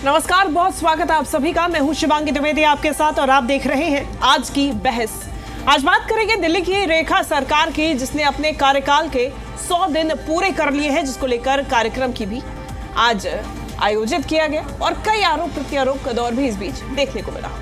नमस्कार, बहुत स्वागत है आप सभी का। मैं हूं शिवांगी द्विवेदी आपके साथ और आप देख रहे हैं आज की बहस। आज बात करेंगे दिल्ली की रेखा सरकार की, जिसने अपने कार्यकाल के 100 दिन पूरे कर लिए हैं, जिसको लेकर कार्यक्रम की भी आज आयोजित किया गया और कई आरोप प्रत्यारोप का दौर भी इस बीच देखने को मिला।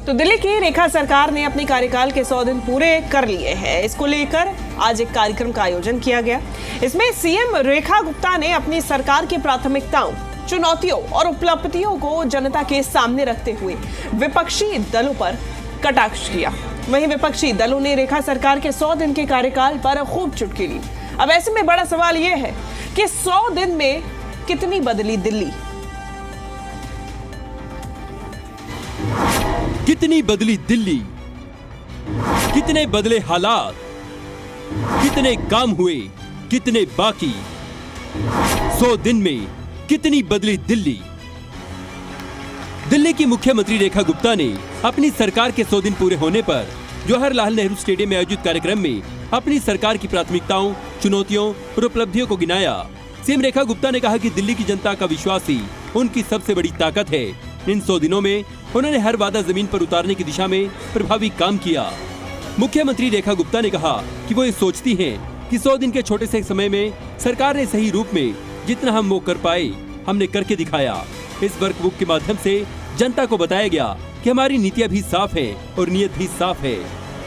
तो दिल्ली की रेखा सरकार ने अपने कार्यकाल के 100 दिन पूरे कर लिए हैं। इसको लेकर आज एक कार्यक्रम का आयोजन किया गया। इसमें सीएम रेखा गुप्ता ने अपनी सरकार की प्राथमिकताओं, चुनौतियों और उपलब्धियों को जनता के सामने रखते हुए विपक्षी दलों पर कटाक्ष किया। वहीं विपक्षी दलों ने रेखा सरकार के 100 दिन के कार्यकाल पर खूब चुटकी ली। अब ऐसे में बड़ा सवाल यह है कि 100 दिन में कितनी बदली दिल्ली, कितनी बदली दिल्ली, कितने बदले हालात, कितने काम हुए, कितने बाकी। 100 दिन में कितनी बदली दिल्ली। दिल्ली की मुख्यमंत्री रेखा गुप्ता ने अपनी सरकार के 100 दिन पूरे होने पर जवाहरलाल नेहरू स्टेडियम में आयोजित कार्यक्रम में अपनी सरकार की प्राथमिकताओं, चुनौतियों और उपलब्धियों को गिनाया। सीएम रेखा गुप्ता ने कहा कि दिल्ली की जनता का विश्वास ही उनकी सबसे बड़ी ताकत है। इन 100 दिनों में उन्होंने हर वादा जमीन पर उतारने की दिशा में प्रभावी काम किया। मुख्यमंत्री रेखा गुप्ता ने कहा कि वो ये सोचती हैं कि 100 दिन के छोटे से समय में सरकार ने सही रूप में जितना हम वो कर पाए, हमने करके दिखाया। इस वर्कबुक के माध्यम से जनता को बताया गया कि हमारी नीतियां भी साफ है और नीयत भी साफ है।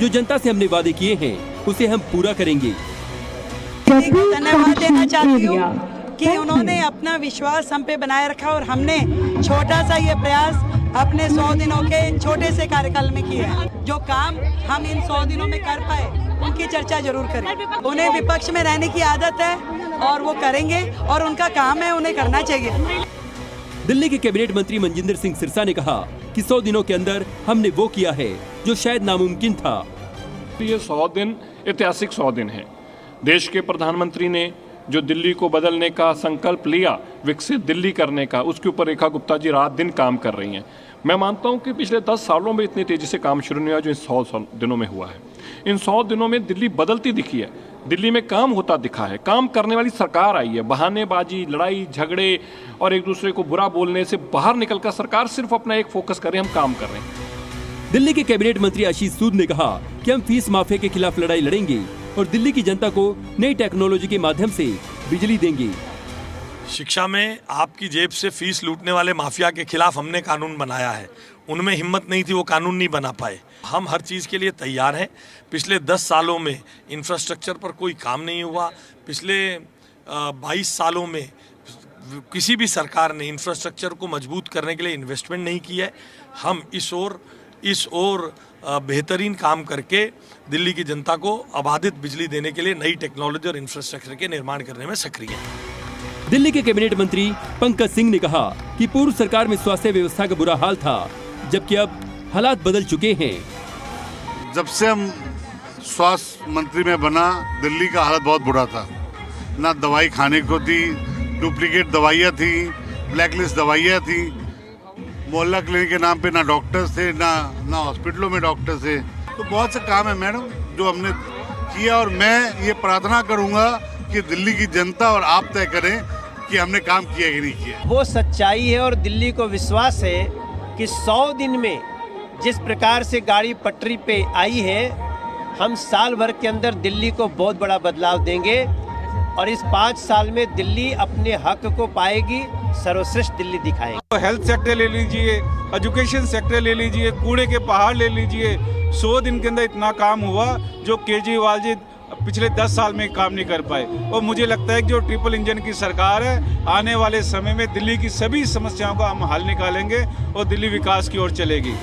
जो जनता से हमने वादे किए हैं उसे हम पूरा करेंगे। धन्यवाद देना चाहती हूँ कि उन्होंने अपना विश्वास हम पे बनाए रखा और हमने छोटा सा ये प्रयास अपने 100 दिनों के छोटे से कार्यकाल में किया है। जो काम हम इन 100 दिनों में कर पाए उनकी चर्चा जरूर करें। उन्हें विपक्ष में रहने की आदत है और वो करेंगे और उनका काम है, उन्हें करना चाहिए। दिल्ली के कैबिनेट मंत्री मनजिंदर सिंह सिरसा ने कहा कि 100 दिनों के अंदर हमने वो किया है जो शायद नामुमकिन था। ये 100 दिन ऐतिहासिक 100 दिन है। देश के प्रधानमंत्री ने जो दिल्ली को बदलने का संकल्प लिया, विकसित दिल्ली करने का, उसके ऊपर रेखा गुप्ता जी रात दिन काम कर रही हैं। मैं मानता हूं कि पिछले 10 सालों में इतनी तेजी से काम शुरू नहीं हुआ जो इन 100 दिनों में हुआ है। इन 100 दिनों में दिल्ली बदलती दिखी है, दिल्ली में काम होता दिखा है, काम करने वाली सरकार आई है। बहानेबाजी, लड़ाई झगड़े और एक दूसरे को बुरा बोलने से बाहर निकलकर सरकार सिर्फ अपना एक फोकस कर रही है, हम काम कर रहे हैं। दिल्ली के कैबिनेट मंत्री आशीष सूद ने कहा कि हम फीस माफिया के खिलाफ लड़ाई लड़ेंगे और दिल्ली की जनता को नई टेक्नोलॉजी के माध्यम से बिजली देंगे। शिक्षा में आपकी जेब से फीस लूटने वाले माफिया के खिलाफ हमने कानून बनाया है। उनमें हिम्मत नहीं थी, वो कानून नहीं बना पाए। हम हर चीज़ के लिए तैयार हैं। पिछले 10 सालों में इंफ्रास्ट्रक्चर पर कोई काम नहीं हुआ। पिछले 22 सालों में किसी भी सरकार ने इंफ्रास्ट्रक्चर को मजबूत करने के लिए इन्वेस्टमेंट नहीं किया है। हम इस ओर बेहतरीन काम करके दिल्ली की जनता को अबाधित बिजली देने के लिए नई टेक्नोलॉजी और इंफ्रास्ट्रक्चर के निर्माण करने में सक्रिय हैं। दिल्ली के कैबिनेट मंत्री पंकज सिंह ने कहा कि पूर्व सरकार में स्वास्थ्य व्यवस्था का बुरा हाल था, जबकि अब हालात बदल चुके हैं। जब से हम स्वास्थ्य मंत्री में बना, दिल्ली का हालत बहुत बुरा था। ना दवाई खाने को थी, डुप्लीकेट दवाइयाँ थी, ब्लैकलिस्ट दवाइयाँ थी, मोहल्ला क्लिनिक के नाम पे ना डॉक्टर्स थे, ना हॉस्पिटलों में डॉक्टर्स थे। तो बहुत से काम है मैडम जो हमने किया और मैं ये प्रार्थना करूंगा कि दिल्ली की जनता और आप तय करें कि हमने काम किया कि नहीं किया। वो सच्चाई है और दिल्ली को विश्वास है कि 100 दिन में जिस प्रकार से गाड़ी पटरी पे आई है, हम साल भर के अंदर दिल्ली को बहुत बड़ा बदलाव देंगे और इस 5 साल में दिल्ली अपने हक को पाएगी, सर्वश्रेष्ठ दिल्ली दिखाएगी। तो हेल्थ सेक्टर ले लीजिए, एजुकेशन सेक्टर ले लीजिए, कूड़े के पहाड़ ले लीजिए। 100 दिन के अंदर इतना काम हुआ जो केजरीवाल जी पिछले 10 साल में काम नहीं कर पाए। और मुझे लगता है कि जो ट्रिपल इंजन की सरकार है, आने वाले समय में दिल्ली की सभी समस्याओं का हम हल निकालेंगे और दिल्ली विकास की ओर चलेगी।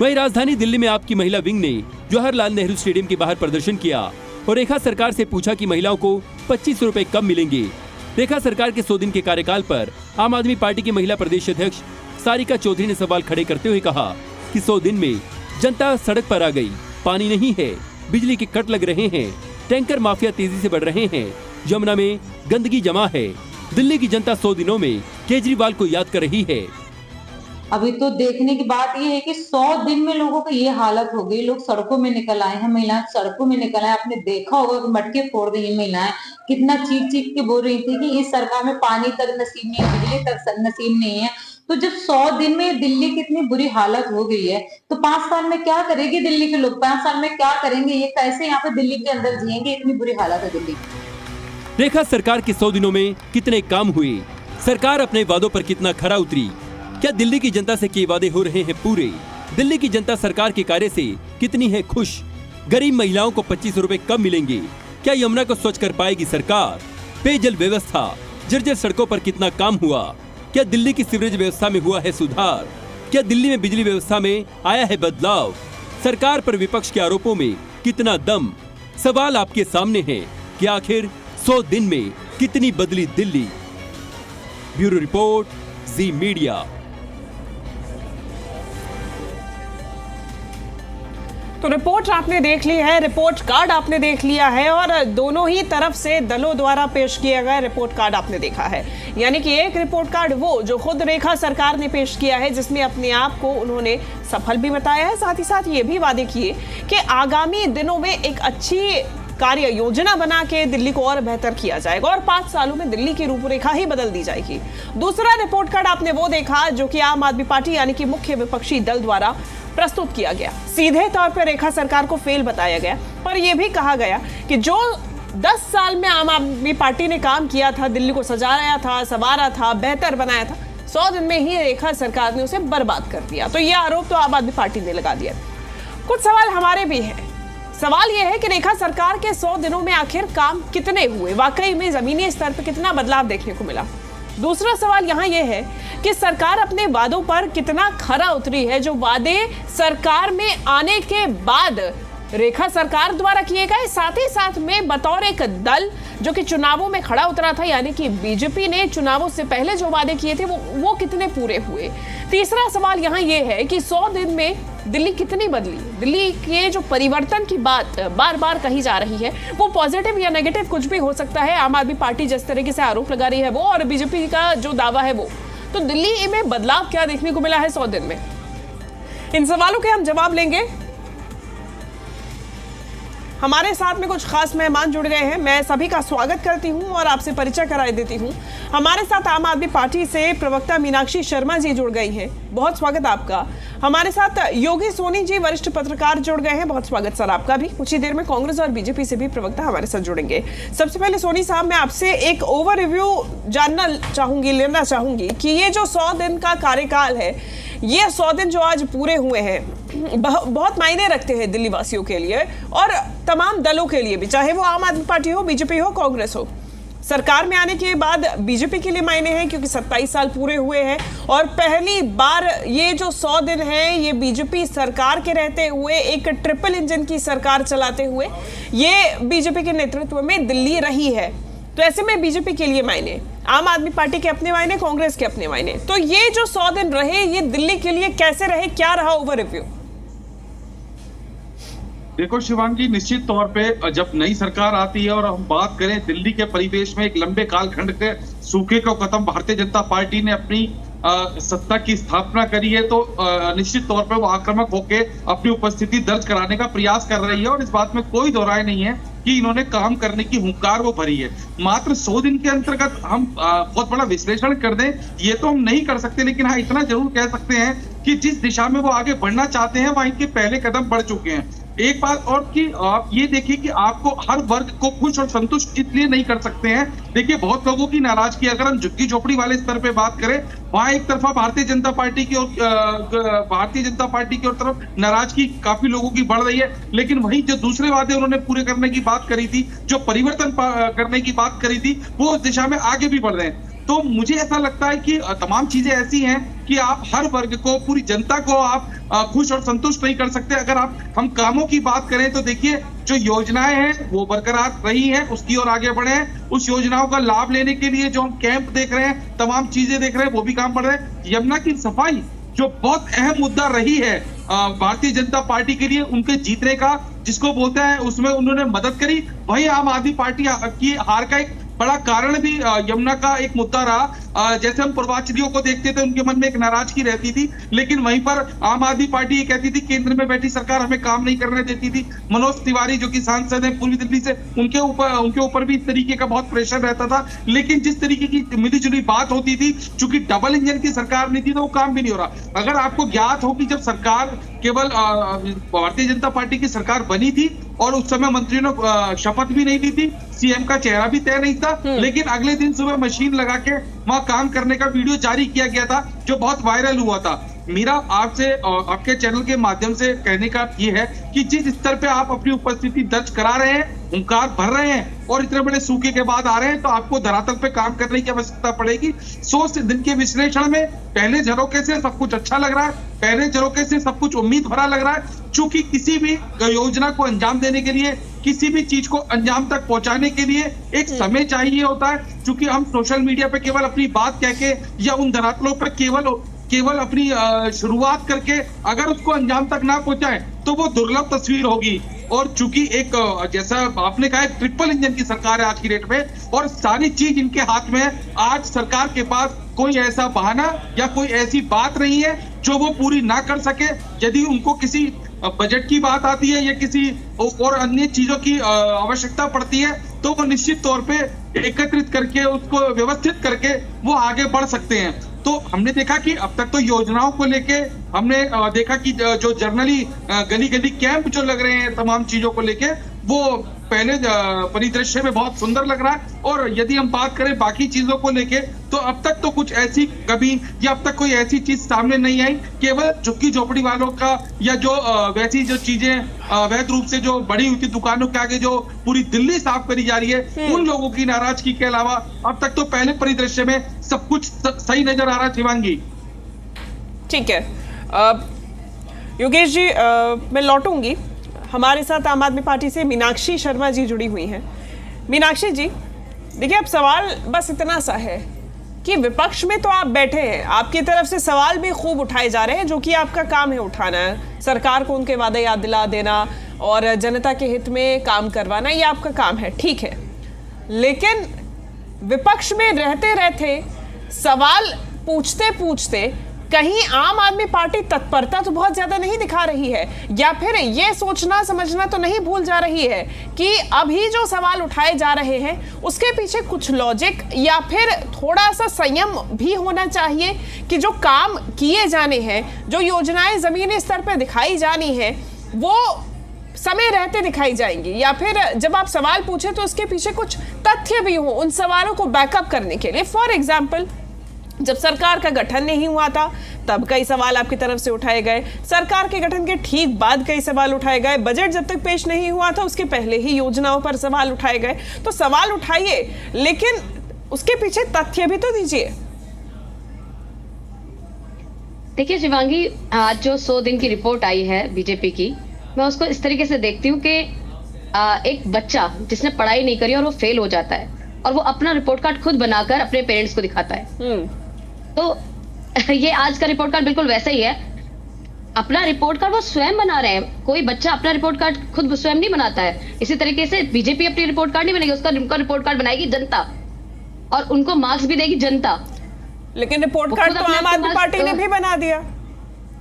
वहीं राजधानी दिल्ली में आपकी महिला विंग ने जवाहरलाल नेहरू स्टेडियम के बाहर प्रदर्शन किया और रेखा सरकार से पूछा कि महिलाओं को 2500 रुपए कब मिलेंगे। रेखा सरकार के 100 दिन के कार्यकाल पर आम आदमी पार्टी की महिला प्रदेश अध्यक्ष सारिका चौधरी ने सवाल खड़े करते हुए कहा कि 100 दिन में जनता सड़क पर आ गई, पानी नहीं है, बिजली के कट लग रहे हैं, टैंकर माफिया तेजी से बढ़ रहे हैं, यमुना में गंदगी जमा है, दिल्ली की जनता 100 दिनों में केजरीवाल को याद कर रही है। अभी तो देखने की बात ये है कि 100 दिन में लोगों की ये हालत हो गई, लोग सड़कों में निकल आए हैं, महिलाएं सड़कों में निकल आए। आपने देखा होगा कि मटके फोड़ रही महिलाएं, कितना चीख के बोल रही थी कि इस सरकार में पानी तक नसीब नहीं है, बिजली तक नसीब नहीं है। तो जब 100 दिन में दिल्ली की इतनी बुरी हालत हो गई है, तो 5 साल में क्या करेगी दिल्ली के लोग? 5 साल में क्या करेंगे? ये कैसे यहाँ पे दिल्ली के अंदर जिएंगे? इतनी बुरी हालत है दिल्ली की। रेखा सरकार के 100 दिनों में कितने काम हुए, सरकार अपने वादों पर कितना खरा उतरी, क्या दिल्ली की जनता से किए वादे हो रहे हैं पूरे, दिल्ली की जनता सरकार के कार्य से कितनी है खुश, गरीब महिलाओं को 25 रुपए कब मिलेंगे, क्या यमुना को स्वच्छ कर पाएगी सरकार, पेयजल व्यवस्था, जर्जर सड़कों पर कितना काम हुआ, क्या दिल्ली की सीवरेज व्यवस्था में हुआ है सुधार, क्या दिल्ली में बिजली व्यवस्था में आया है बदलाव, सरकार पर विपक्ष के आरोपों में कितना दम। सवाल आपके सामने है कि आखिर 100 दिन में कितनी बदली दिल्ली। ब्यूरो रिपोर्ट, जी मीडिया। तो रिपोर्ट आपने देख ली है, रिपोर्ट कार्ड आपने देख लिया है और दोनों ही तरफ से दलों द्वारा पेश किया गया रिपोर्ट कार्ड आपने देखा है। यानी कि एक रिपोर्ट कार्ड वो जो खुद रेखा सरकार ने पेश किया है, जिसमें अपने आप को उन्होंने सफल भी बताया है, साथ ही साथ ये भी वादे किए कि आगामी दिनों में एक अच्छी कार्य योजना बना के दिल्ली को और बेहतर किया जाएगा और 5 सालों में दिल्ली की रूपरेखा ही बदल दी जाएगी। दूसरा रिपोर्ट कार्ड आपने वो देखा जो कि आम आदमी पार्टी यानी कि मुख्य विपक्षी दल द्वारा प्रस्तुत किया गया। सीधे तौर पर रेखा सरकार को फेल बताया गया और यह भी कहा गया कि जो 10 साल में आम आदमी पार्टी ने काम किया था, दिल्ली को सजाया था, संवारा था, बेहतर बनाया था, 100 दिन में ही रेखा सरकार ने उसे बर्बाद कर दिया। तो यह आरोप तो आम आदमी पार्टी ने लगा दिया। कुछ सवाल हमारे भी हैं। सवाल यह है कि रेखा सरकार के 100 दिनों में आखिर काम कितने हुए, वाकई में जमीनी स्तर पर कितना बदलाव देखने को मिला। दूसरा सवाल यहाँ यह है कि सरकार अपने वादों पर कितना खरा उतरी है, जो वादे सरकार में आने के बाद रेखा सरकार द्वारा किए गए, साथ ही साथ में बतौर एक दल जो कि चुनावों में खड़ा उतरा था, यानी कि बीजेपी ने चुनावों से पहले जो वादे किए थे वो कितने पूरे हुए। तीसरा सवाल यहाँ ये है कि 100 दिन में दिल्ली कितनी बदली। दिल्ली के जो परिवर्तन की बात बार बार कही जा रही है, वो पॉजिटिव या नेगेटिव कुछ भी हो सकता है। आम आदमी पार्टी जिस तरीके से आरोप लगा रही है वो, और बीजेपी का जो दावा है वो, तो दिल्ली में बदलाव क्या देखने को मिला है 100 दिन में? इन सवालों के हम जवाब लेंगे। हमारे साथ में कुछ खास मेहमान जुड़ गए हैं, मैं सभी का स्वागत करती हूं और आपसे परिचय कराए देती हूं। हमारे साथ आम आदमी पार्टी से प्रवक्ता मीनाक्षी शर्मा जी जुड़ गई हैं, बहुत स्वागत आपका। हमारे साथ योगी सोनी जी वरिष्ठ पत्रकार जुड़ गए हैं, बहुत स्वागत सर आपका भी। कुछ ही देर में कांग्रेस और बीजेपी से भी प्रवक्ता हमारे साथ जुड़ेंगे। सबसे पहले सोनी साहब, मैं आपसे एक ओवर रिव्यू लेना चाहूंगी कि ये जो 100 दिन का कार्यकाल है, ये 100 दिन जो आज पूरे हुए हैं बहुत मायने रखते हैं दिल्ली वासियों के लिए और तमाम दलों के लिए भी, चाहे वो आम आदमी पार्टी हो, बीजेपी हो, कांग्रेस हो। सरकार में आने के बाद बीजेपी के लिए मायने हैं क्योंकि 27 साल पूरे हुए हैं और पहली बार ये जो 100 दिन है ये बीजेपी सरकार के रहते हुए, एक ट्रिपल इंजन की सरकार चलाते हुए ये बीजेपी के नेतृत्व में दिल्ली रही है। तो ऐसे में बीजेपी के लिए मायने, आम आदमी पार्टी के अपने मायने, कांग्रेस के अपने मायने। तो ये जो 100 दिन रहे ये दिल्ली के लिए कैसे रहे, क्या रहा ओवर रिव्यू? देखो शिवांगी, निश्चित तौर पे जब नई सरकार आती है और हम बात करें दिल्ली के परिवेश में एक लंबे कालखंड के सूखे को खत्म भारतीय जनता पार्टी ने अपनी सत्ता की स्थापना करी है, तो निश्चित तौर पर वो आक्रामक होकर अपनी उपस्थिति दर्ज कराने का प्रयास कर रही है और इस बात में कोई दो राय नहीं है कि इन्होंने काम करने की हुंकार वो भरी है। मात्र 100 दिन के अंतर्गत हम बहुत बड़ा विश्लेषण कर दें ये तो हम नहीं कर सकते, लेकिन हाँ इतना जरूर कह सकते हैं कि जिस दिशा में वो आगे बढ़ना चाहते हैं वहां इनके पहले कदम बढ़ चुके हैं। एक बात और कि आप ये देखिए कि आपको हर वर्ग को खुश और संतुष्ट इसलिए नहीं कर सकते हैं। देखिए बहुत लोगों की नाराजगी, अगर हम झुग्गी झोपड़ी वाले स्तर पे बात करें, वहां एक तरफा भारतीय जनता पार्टी की ओर तरफ नाराजगी काफी लोगों की बढ़ रही है, लेकिन वहीं जो दूसरे वादे उन्होंने पूरे करने की बात करी थी, जो परिवर्तन करने की बात करी थी, वो उस दिशा में आगे भी बढ़ रहे हैं। तो मुझे ऐसा लगता है कि तमाम चीजें ऐसी हैं कि आप हर वर्ग को, पूरी जनता को आप खुश और संतुष्ट नहीं कर सकते। अगर हम कामों की बात करें तो देखिए जो योजनाएं हैं वो बरकरार रही हैं, उसकी ओर आगे बढ़े हैं। उस योजनाओं का लाभ लेने के लिए जो हम कैंप देख रहे हैं, तमाम चीजें देख रहे हैं, वो भी काम बढ़ रहे हैं। यमुना की सफाई जो बहुत अहम मुद्दा रही है भारतीय जनता पार्टी के लिए, उनके जीतने का जिसको बोलते हैं, उसमें उन्होंने मदद करी। वही आम आदमी पार्टी की हार का एक बड़ा कारण भी यमुना का एक मुद्दा रहा। जैसे हम पूर्वांचलियों को देखते थे, उनके मन में एक नाराजगी रहती थी, लेकिन वहीं पर आम आदमी पार्टी ये कहती थी केंद्र में बैठी सरकार हमें काम नहीं करने देती थी। मनोज तिवारी जो कि सांसद है पूर्वी दिल्ली से, उनके ऊपर भी इस तरीके का बहुत प्रेशर रहता था। लेकिन जिस तरीके की मिलीजुली बात होती थी, चूंकि डबल इंजन की सरकार नहीं थी तो वो काम भी नहीं हो रहा। अगर आपको ज्ञात हो कि जब सरकार केवल भारतीय जनता पार्टी की सरकार बनी थी और उस समय मंत्रियों ने शपथ भी नहीं ली थी, सीएम का चेहरा भी तय नहीं था, लेकिन अगले दिन सुबह मशीन लगा के वहां काम करने का वीडियो जारी किया गया था जो बहुत वायरल हुआ था। मेरा आपसे आपके चैनल के माध्यम से कहने का ये है कि जिस स्तर पे आप अपनी उपस्थिति दर्ज करा रहे हैं, हुंकार भर रहे हैं और इतने बड़े सूखे के बाद आ रहे हैं, तो आपको धरातल पे काम करने की आवश्यकता पड़ेगी। 100 दिन के विश्लेषण में पहले झरोके से सब कुछ अच्छा लग रहा है, पहले झरोके से सब कुछ उम्मीद भरा लग रहा है। चूंकि किसी भी योजना को अंजाम देने के लिए, किसी भी चीज को अंजाम तक पहुंचाने के लिए एक समय चाहिए होता है। चूंकि हम सोशल मीडिया पे केवल अपनी बात कह के या उन धरातलों पर केवल अपनी शुरुआत करके अगर उसको अंजाम तक ना पहुंचाए तो वो दुर्लभ तस्वीर होगी। और चूंकि एक जैसा आपने कहा ट्रिपल इंजन की सरकार है आज की डेट में, और सारी चीज इनके हाथ में है। आज सरकार के पास कोई ऐसा बहाना या कोई ऐसी बात नहीं है जो वो पूरी ना कर सके। यदि उनको किसी बजट की बात आती है या किसी और अन्य चीजों की आवश्यकता पड़ती है तो वो निश्चित तौर पे एकत्रित करके उसको व्यवस्थित करके वो आगे बढ़ सकते हैं। तो हमने देखा कि अब तक तो योजनाओं को लेके हमने देखा कि जो जर्नली गली गली कैंप जो लग रहे हैं तमाम चीजों को लेके, वो पहले परिदृश्य में बहुत सुंदर लग रहा है। और यदि हम बात करें बाकी चीजों को लेके तो अब तक तो कुछ ऐसी कभी या अब तक कोई ऐसी चीज सामने नहीं आई। केवल झुग्गी झोपड़ी वालों का या जो वैसी जो चीजें अवैध रूप से जो बढ़ी हुई थी दुकानों के आगे जो पूरी दिल्ली साफ करी जा रही है, उन लोगों की नाराजगी के अलावा अब तक तो पहले परिदृश्य में सब कुछ सही नजर आ रहा है। शिवांगी, ठीक है योगेश जी, मैं लौटूंगी। हमारे साथ आम आदमी पार्टी से मीनाक्षी शर्मा जी जुड़ी हुई हैं। मीनाक्षी जी, देखिए अब सवाल बस इतना सा है कि विपक्ष में तो आप बैठे हैं, आपकी तरफ से सवाल भी खूब उठाए जा रहे हैं जो कि आपका काम है उठाना है, सरकार को उनके वादे याद दिला देना और जनता के हित में काम करवाना, ये आपका काम है, ठीक है। लेकिन विपक्ष में रहते रहते सवाल पूछते पूछते कहीं आम आदमी पार्टी तत्परता तो बहुत ज्यादा नहीं दिखा रही है, या फिर ये सोचना समझना तो नहीं भूल जा रही है कि अभी जो सवाल उठाए जा रहे हैं उसके पीछे कुछ लॉजिक या फिर थोड़ा सा संयम भी होना चाहिए कि जो काम किए जाने हैं, जो योजनाएं जमीनी स्तर पर दिखाई जानी है, वो समय रहते दिखाई जाएंगी, या फिर जब आप सवाल पूछे तो उसके पीछे कुछ तथ्य भी हो उन सवालों को बैकअप करने के लिए। फॉर एग्जाम्पल, जब सरकार का गठन नहीं हुआ था तब कई सवाल आपकी तरफ से उठाए गए, सरकार के गठन के ठीक बाद कई सवाल उठाए गए, बजट जब तक पेश नहीं हुआ था उसके पहले ही योजनाओं पर सवाल उठाए गए। तो सवाल उठाइए लेकिन उसके पीछे तथ्य भी तो दीजिए। देखिए शिवांगी, आज जो 100 दिन की रिपोर्ट आई है बीजेपी की, मैं उसको इस तरीके से देखती हूँ कि एक बच्चा जिसने पढ़ाई नहीं करी और वो फेल हो जाता है और वो अपना रिपोर्ट कार्ड खुद बनाकर अपने पेरेंट्स को दिखाता है। तो ये आज का रिपोर्ट कार्ड बिल्कुल वैसा ही है। अपना रिपोर्ट कार्ड वो स्वयं बना रहे हैं। कोई बच्चा अपना रिपोर्ट कार्ड खुद स्वयं नहीं बनाता है। इसी तरीके से बीजेपी अपनी रिपोर्ट कार्ड नहीं बनेगी, उसका रिपोर्ट कार्ड बनाएगी जनता और उनको मार्क्स भी देगी जनता। लेकिन रिपोर्ट कार्ड तो आम आदमी पार्टी ने भी बना दिया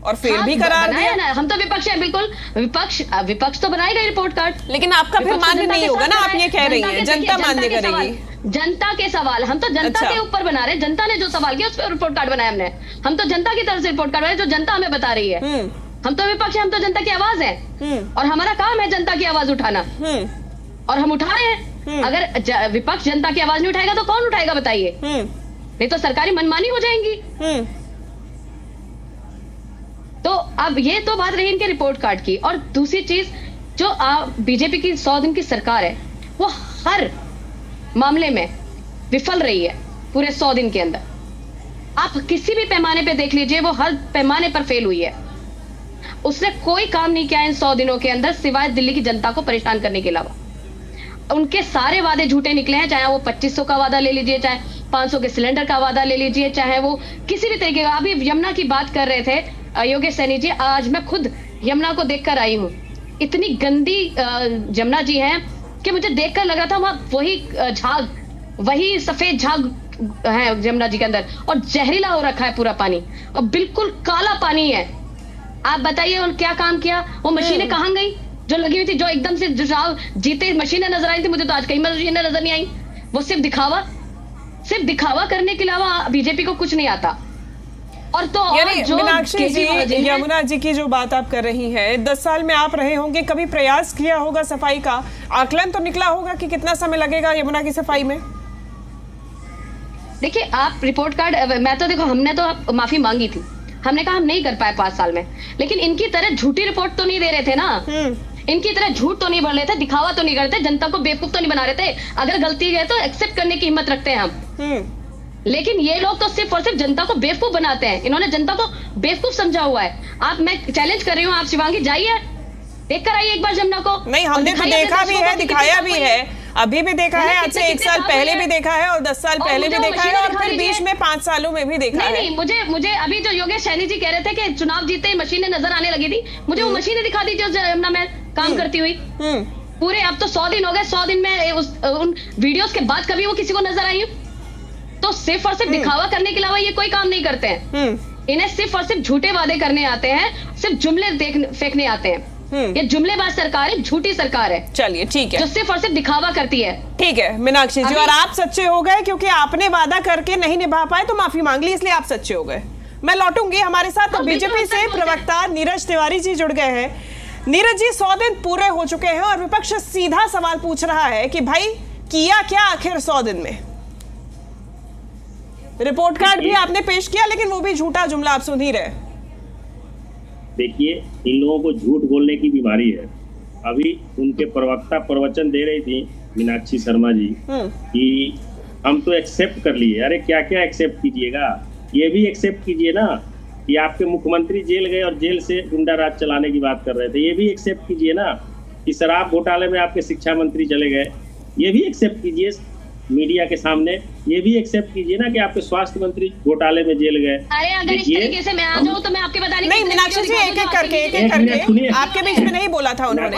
और फेल भी करार दिया ना। हम तो विपक्ष है, बिल्कुल विपक्ष तो बनाएगा रिपोर्ट कार्ड, लेकिन आपका फिर मान्य नहीं होगा ना। आप ये कह रही हैं जनता मान्य करेगी। जनता के सवाल हम तो जनता के ऊपर बना रहे हैं। जनता ने जो सवाल किया उस पर रिपोर्ट कार्ड बनाया हमने। हम तो जनता की तरफ से रिपोर्ट कार्ड बनाए जो जनता हमें बता रही है। हम तो विपक्ष है, हम तो जनता की आवाज है और हमारा काम है जनता की आवाज उठाना और हम उठा रहे हैं। अगर विपक्ष जनता की आवाज नहीं उठाएगा तो कौन उठाएगा बताइए? नहीं तो सरकारी मनमानी हो जाएंगी। तो अब ये तो बात रही इनके रिपोर्ट कार्ड की। और दूसरी चीज, जो बीजेपी की 100 दिन की सरकार है वो हर मामले में विफल रही है। पूरे 100 दिन के अंदर आप किसी भी पैमाने पे देख लीजिए, वो हर पैमाने पर फेल हुई है। उसने कोई काम नहीं किया इन 100 दिनों के अंदर सिवाय दिल्ली की जनता को परेशान करने के अलावा। उनके सारे वादे झूठे निकले हैं, चाहे वो 2500 का वादा ले लीजिए, चाहे 500 के सिलेंडर का वादा ले लीजिए, चाहे वो किसी भी तरीके का। अभी यमुना की बात कर रहे थे योगेश सैनी जी, आज मैं खुद यमुना को देखकर आई हूँ। इतनी गंदी यमुना जी है कि मुझे देखकर लग रहा था वहाँ वही झाग वही सफेद झाग है यमुना जी के अंदर, और जहरीला हो रखा है पूरा पानी, और बिल्कुल काला पानी है। आप बताइए उन्होंने क्या काम किया? वो मशीनें कहाँ गई जो लगी हुई थी, जो एकदम से चुनाव जीते मशीनें नजर आई थी? मुझे तो आज कहीं मशीनें नजर नहीं आई। वो सिर्फ दिखावा करने के अलावा बीजेपी को कुछ नहीं आता। और तो यानी मीनाक्षी जी, यमुना जी की जो बात आप कर रही हैं, 10 साल में आप रहे होंगे, कभी प्रयास किया होगा सफाई का? आकलन तो निकला होगा कि कितना समय लगेगा यमुना की सफाई में? देखिए, आप रिपोर्ट कार्ड, मैं तो देखो, हमने तो माफी मांगी थी, हमने कहा हम नहीं कर पाए 5 साल में, लेकिन इनकी तरह झूठी रिपोर्ट तो नहीं दे रहे थे ना, इनकी तरह झूठ तो नहीं बोल रहे थे, दिखावा तो नहीं करते, जनता को बेवकूफ तो नहीं बना रहे थे। अगर गलती है तो एक्सेप्ट करने की हिम्मत रखते हैं हम, लेकिन ये लोग तो सिर्फ और सिर्फ जनता को बेवकूफ बनाते हैं। इन्होंने जनता को बेवकूफ समझा हुआ है। मैं चैलेंज कर रही हूँ, आप शिवांगी जाइए, देख कर आइए एक बार यमुना को। नहीं, हमने तो देखा भी है, दिखाया भी है, अभी भी देखा है, आज से 1 साल पहले भी देखा है, और 10 साल पहले भी देखा है, और फिर बीच में 5 सालों में भी देखा है। नहीं, मुझे अभी जो योगेश सैनी जी कह रहे थे कि चुनाव जीते मशीनें नजर आने लगी थी, मुझे वो मशीनें दिखा दीजिए जो यमुना में काम करती हुई। पूरे अब तो 100 दिन हो गए, 100 दिन में उन वीडियोस के बाद कभी वो किसी को नजर आई? तो सिर्फ और सिर्फ दिखावा करने के अलावा ये कोई काम नहीं करते हैं। इन्हें सिर्फ और सिर्फ झूठे वादे करने आते हैं, सिर्फ जुमले फेंकने आते हैं। ये जुमलेबाज सरकार है, झूठी सरकार है। चलिए ठीक है, जो सिर्फ और सिर्फ दिखावा करती है। ठीक है मीनाक्षी जी, और आप सच्चे हो गए क्योंकि आपने वादा करके नहीं निभा पाए तो माफी मांग ली, इसलिए आप सच्चे हो गए। मैं लौटूंगी, हमारे साथ तो बीजेपी से प्रवक्ता नीरज तिवारी जी जुड़ गए हैं। नीरज जी, 100 दिन पूरे हो चुके हैं और विपक्ष सीधा सवाल पूछ रहा है कि भाई किया क्या आखिर 100 दिन में? रिपोर्ट कार्ड भी आपने पेश किया, लेकिन वो भी झूठा जुमला आप सुन ही रहे। देखिए, इन लोगों को झूठ बोलने की बीमारी है। अभी उनके प्रवक्ता प्रवचन दे रही थी मीनाक्षी शर्मा जी कि हम तो एक्सेप्ट कर लिए। अरे क्या क्या एक्सेप्ट कीजिएगा, ये भी एक्सेप्ट कीजिए ना कि आपके मुख्यमंत्री जेल गए और जेल से गुंडा राज चलाने की बात कर रहे थे। ये भी एक्सेप्ट कीजिए ना कि शराब घोटाले में आपके शिक्षा मंत्री चले गए। ये भी एक्सेप्ट कीजिए मीडिया के सामने। ये भी एक्सेप्ट कीजिए ना कि आपके स्वास्थ्य मंत्री घोटाले में जेल गए। अरे अगर इस तरीके से मैं आ जाऊं तो मैं आपके बताने नहीं, मीनाक्षी जी एक एक करके आपके बीच में नहीं बोला था उन्होंने।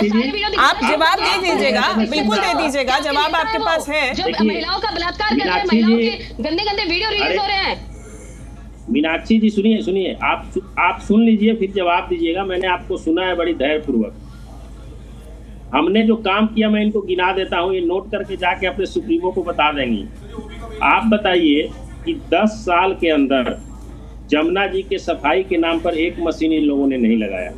आप जवाब दे दीजिएगा, बिल्कुल दे दीजिएगा, जवाब आपके पास है। जो महिलाओं का बलात्कार कर रहे हैं, महिलाओं के गंदे गंदे वीडियो रिलीज हो रहे हैं। मीनाक्षी जी सुनिए, आप सुन लीजिए, फिर जवाब दीजिएगा। मैंने आपको सुना है बड़ी धैर्यपूर्वक। हमने जो काम किया मैं इनको गिना देता हूँ, ये नोट करके जाके अपने सुप्रीमो को बता देंगी। आप बताइए कि 10 साल के अंदर जमुना जी के सफाई के नाम पर एक मशीन इन लोगों ने नहीं लगाया।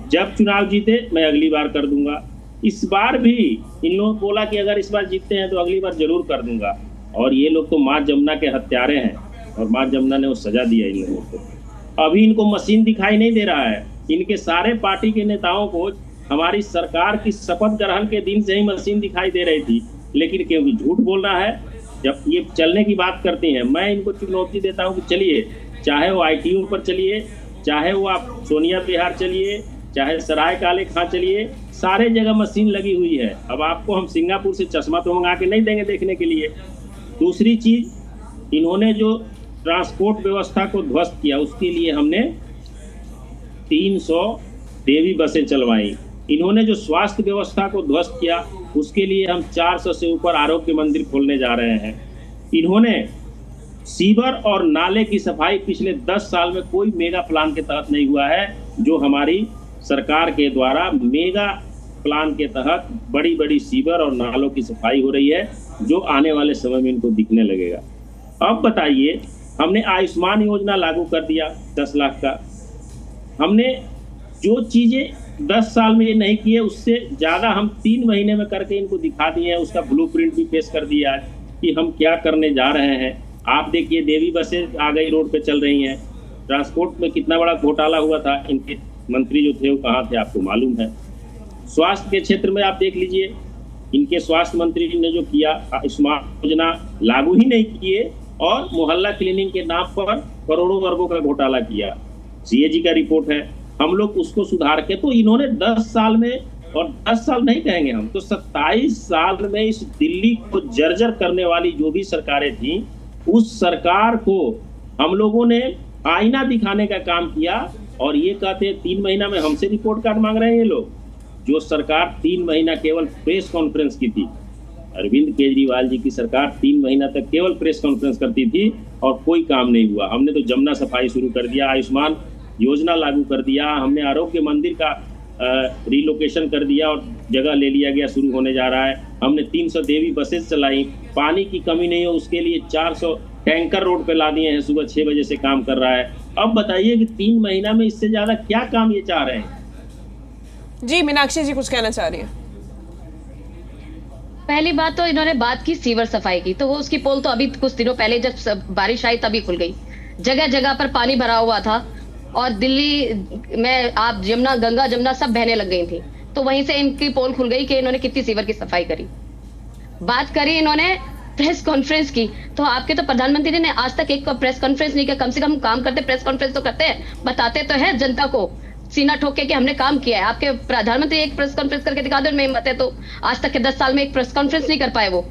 जब चुनाव जीते मैं अगली बार कर दूंगा। इस बार भी इन लोगों को बोला कि अगर इस बार जीतते हैं तो अगली बार जरूर कर दूंगा। और ये लोग तो माँ जमुना के हत्यारे हैं, और माँ जमुना ने वो सजा दिया इन लोगों को। अभी इनको मशीन दिखाई नहीं दे रहा है। इनके सारे पार्टी के नेताओं को हमारी सरकार की शपथ ग्रहण के दिन से ही मशीन दिखाई दे रही थी, लेकिन क्योंकि झूठ बोलना है, जब ये चलने की बात करती हैं, मैं इनको चुनौती देता हूं कि चलिए, चाहे वो ITO पर चलिए, चाहे वो आप सोनिया विहार चलिए, चाहे सराय काले खां चलिए, सारे जगह मशीन लगी हुई है। अब आपको हम सिंगापुर से चश्मा तो मंगा के नहीं देंगे देखने के लिए। दूसरी चीज, इन्होंने जो ट्रांसपोर्ट व्यवस्था को ध्वस्त किया, उसके लिए हमने 300 देवी बसें चलवाई। इन्होंने जो स्वास्थ्य व्यवस्था को ध्वस्त किया, उसके लिए हम 400 से ऊपर आरोग्य मंदिर खोलने जा रहे हैं। इन्होंने सीवर और नाले की सफाई पिछले 10 साल में कोई मेगा प्लान के तहत नहीं हुआ है, जो हमारी सरकार के द्वारा मेगा प्लान के तहत बड़ी बड़ी सीवर और नालों की सफाई हो रही है, जो आने वाले समय में इनको दिखने लगेगा। अब बताइए, हमने आयुष्मान योजना लागू कर दिया 10 लाख का। हमने जो चीजें 10 साल में ये नहीं किए, उससे ज्यादा हम 3 महीने में करके इनको दिखा दिए हैं। उसका ब्लूप्रिंट भी पेश कर दिया है कि हम क्या करने जा रहे हैं। आप देखिए, देवी बसें आ गई, रोड पे चल रही हैं। ट्रांसपोर्ट में कितना बड़ा घोटाला हुआ था, इनके मंत्री जो थे वो कहाँ थे आपको मालूम है। स्वास्थ्य के क्षेत्र में आप देख लीजिए, इनके स्वास्थ्य मंत्री ने जो किया, आयुष्मान योजना लागू ही नहीं किए और मोहल्ला क्लीनिंग के नाम पर करोड़ों अरबों का घोटाला किया। CAG का रिपोर्ट है, हम लोग उसको सुधार के, तो इन्होंने 10 साल में, और 10 साल नहीं कहेंगे हम तो 27 साल में इस दिल्ली को जर्जर करने वाली जो भी सरकारें थी, उस सरकार को हम लोगों ने आईना दिखाने का काम किया। और ये कहते हैं 3 महीना में हमसे रिपोर्ट कार्ड मांग रहे हैं ये लोग। जो सरकार 3 महीना केवल प्रेस कॉन्फ्रेंस की थी, अरविंद केजरीवाल जी की सरकार 3 महीना तक केवल प्रेस कॉन्फ्रेंस करती थी और कोई काम नहीं हुआ। हमने तो जमुना सफाई शुरू कर दिया, आयुष्मान योजना लागू कर दिया, हमने आरोग्य मंदिर का रिलोकेशन कर दिया और जगह ले लिया गया, शुरू होने जा रहा है। हमने 300 देवी बसेस चलाई, पानी की कमी नहीं हो उसके लिए 400 टैंकर रोड पे ला दिए हैं, सुबह 6 बजे से काम कर रहा है। अब बताइए कि 3 महीना में इससे ज्यादा क्या काम ये चाह रहे हैं? जी मीनाक्षी जी कुछ कहना चाह रही है। पहली बात तो इन्होंने बात की सीवर सफाई की, तो वो उसकी पोल तो अभी कुछ दिनों पहले जब बारिश आई तभी खुल गई। जगह जगह पर पानी भरा हुआ था और दिल्ली में आप यमुना, गंगा जमुना सब बहने लग गई थी, तो वहीं से इनकी पोल खुल गई कि इन्होंने कितनी सीवर की सफाई करी। बात करी इन्होंने प्रेस कॉन्फ्रेंस की, तो आपके तो प्रधानमंत्री ने आज तक एक प्रेस कॉन्फ्रेंस नहीं किया। कम से कम काम करते, प्रेस कॉन्फ्रेंस तो करते हैं, बताते तो है जनता को सीना ठोक के कि हमने काम किया है। आपके प्रधानमंत्री एक प्रेस कॉन्फ्रेंस करके दिखा दो, उनमें हिम्मत है तो आज तक के 10 साल में एक प्रेस कॉन्फ्रेंस नहीं कर पाए वो,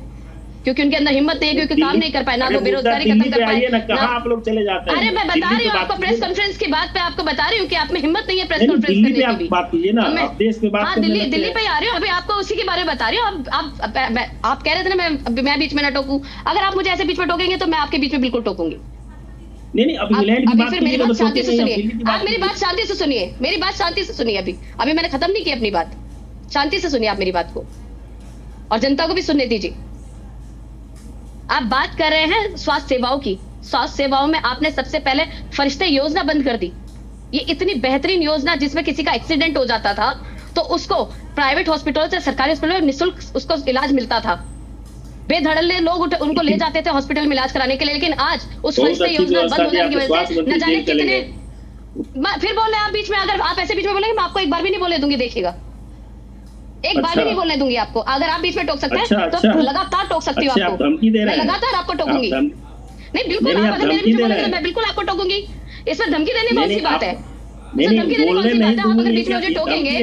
क्योंकि उनके अंदर हिम्मत नहीं है, क्योंकि काम नहीं कर पाए, ना वो बेरोजगारी खत्म कर पाए ना। कहाँ आप लोग चले जाते हैं? अरे मैं बता रही हूँ आपको, प्रेस कॉन्फ्रेंस की बात पे आपको बता रही हूँ कि आप में हिम्मत नहीं है प्रेस कॉन्फ्रेंस करने की भी। बात कीजिए ना, आप देश में बात। हाँ, दिल्ली पे आ रही हूँ, अभी आपको उसी के बारे में बता रही हूँ। आप कह रहे थे ना मैं बीच में ना टोकूं, अगर आप मुझे ऐसे बीच में टोकेंगे तो मैं आपके बीच में बिल्कुल टोकूंगी। नहीं, अब इंग्लैंड की बात फिर मेरी बात शांति से सुनिए, आप मेरी बात शांति से सुनिए, मेरी बात शांति से सुनिए। अभी मैंने खत्म नहीं की अपनी बात, शांति से सुनिए आप मेरी बात को, और जनता को भी सुनने दीजिए। आप बात कर रहे हैं स्वास्थ्य सेवाओं की। स्वास्थ्य सेवाओं में आपने सबसे पहले फरिश्ते योजना बंद कर दी। ये इतनी बेहतरीन योजना जिसमें किसी का एक्सीडेंट हो जाता था तो उसको प्राइवेट हॉस्पिटल से सरकारी हॉस्पिटल में निःशुल्क उसको इलाज मिलता था। बेधड़ल्ले लोग उनको ले जाते थे हॉस्पिटल में इलाज कराने के लिए, लेकिन आज उस फरिश्ते योजना बंद हो जाने की वजह से न जाने कितने। फिर बोल रहे हैं आप बीच में, अगर आप ऐसे बीच में बोलेंगे मैं आपको एक बार भी नहीं बोलने दूंगी, देखिएगा एक बार भी नहीं बोलने दूंगी आपको। अगर आप बीच में टोक सकते हैं तो लगातार टोक सकती हूँ आपको, मैं लगातार आपको टोकूंगी। नहीं बिल्कुल, आप अगर मेरे बीच में बोलेंगे तो मैं बिल्कुल आपको टोकूंगी। इसमें धमकी देने कौन सी बात है? धमकी देने कौन सी बात है? आप अगर बीच में मुझे टोकेंगे,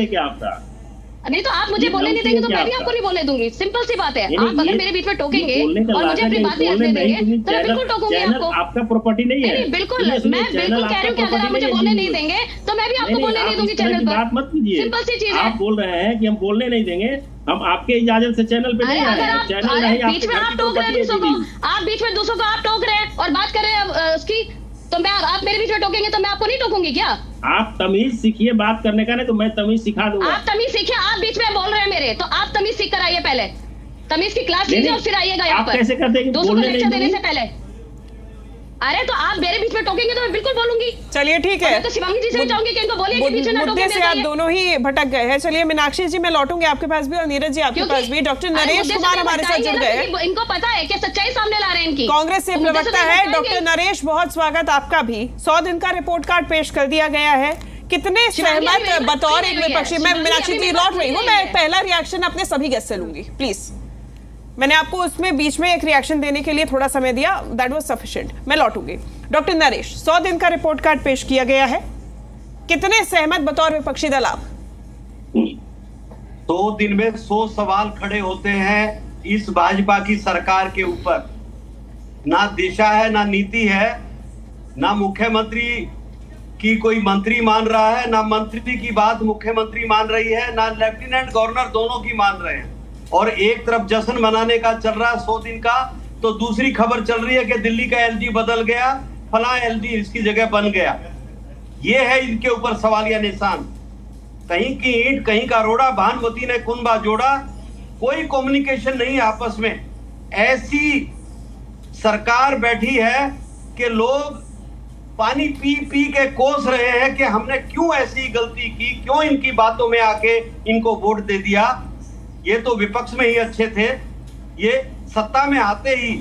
नहीं तो आप मुझे बोलने नहीं देंगे तो मैं भी आपको नहीं बोलने दूंगी। सिंपल सी बात है। आप अगर मेरे बीच में टोकेंगे और मुझे अपनी बातें रखने देंगे तो मैं बिल्कुल टोकूंगी आपको। आपका प्रॉपर्टी नहीं है। बिल्कुल, मैं बिल्कुल कह रही हूँ कि अगर आप मुझे बोलने नहीं देंगे तो मैं भी आपको बोलने नहीं दूंगी चैनल पर। बात मत कीजिए, सिंपल सी चीज है। आप बोल रहे हैं कि हम बोलने नहीं देंगे, हम आपके इजाजत से चैनल पे नहीं आए हैं। चैनल नहीं, बीच में आप टोक रहे हैं दूसरों को, आप बीच में दूसरों को आप टोक रहे हैं और बात कर रहे हैं उसकी, तो मैं आप मेरे बीच में टोकेंगे तो मैं आपको नहीं टोकूंगी क्या? आप तमीज सीखिए बात करने का, नहीं तो मैं तमीज सिखा दूंगा। आप तमीज सीखिए, आप बीच में बोल रहे हैं मेरे, तो आप तमीज सीख कर आइए, पहले तमीज की क्लास लीजिए और फिर आइएगा यहाँ पर। कैसे करते हैं दूसरों को लेक्चर देने से पहले? अरे तो आप मेरे बीच में टोकेंगे तो मैं बिल्कुल बोलूंगी। चलिए ठीक है, तो शिवांगी जी से चाहूंगी कि इनको बोलिए कि बीच में ना टोकें। से आप दोनों ही भटक गए हैं। चलिए मीनाक्षी जी मैं लौटूंगी आपके पास भी और नीरज जी आपके पास भी। डॉक्टर नरेश कुमार हमारे साथ जुड़ गए हैं। इनको पता है कि सच्चाई सामने ला रहे हैं इनकी। कांग्रेस से प्रवक्ता है डॉक्टर नरेश, बहुत स्वागत आपका भी। 100 दिन का रिपोर्ट कार्ड पेश कर दिया गया है। कितने सहमत बतौर एक विपक्षी? मैं मीनाक्षी जी लौट रही हूँ, मैं पहला रिएक्शन अपने सभी गेस्ट से लूंगी प्लीज। मैंने आपको उसमें बीच में एक रिएक्शन देने के लिए थोड़ा समय दिया, दैट वाज सफिशिएंट। मैं लौटूंगी। डॉक्टर नरेश, 100 दिन का रिपोर्ट कार्ड पेश किया गया है, कितने सहमत बतौर विपक्षी दल आप? 100 दिन में 100 सवाल खड़े होते हैं इस भाजपा की सरकार के ऊपर। ना दिशा है, ना नीति है, ना मुख्यमंत्री की कोई मंत्री मान रहा है, ना मंत्री की बात मुख्यमंत्री मान रही है, ना लेफ्टिनेंट गवर्नर, दोनों की मान रहे हैं। और एक तरफ जश्न मनाने का चल रहा है 100 दिन का, तो दूसरी खबर चल रही है कि दिल्ली का एलजी बदल गया, फला एलजी इसकी जगह बन गया। ये है इनके ऊपर सवालिया निशान। कहीं की ईंट कहीं का रोड़ा, भानुमती ने कुंभा जोड़ा, कोई कम्युनिकेशन नहीं आपस में। ऐसी सरकार बैठी है कि लोग पानी पी पी के कोस रहे हैं कि हमने क्यों ऐसी गलती की, क्यों इनकी बातों में आके इनको वोट दे दिया। ये तो विपक्ष में ही अच्छे थे, ये सत्ता में आते ही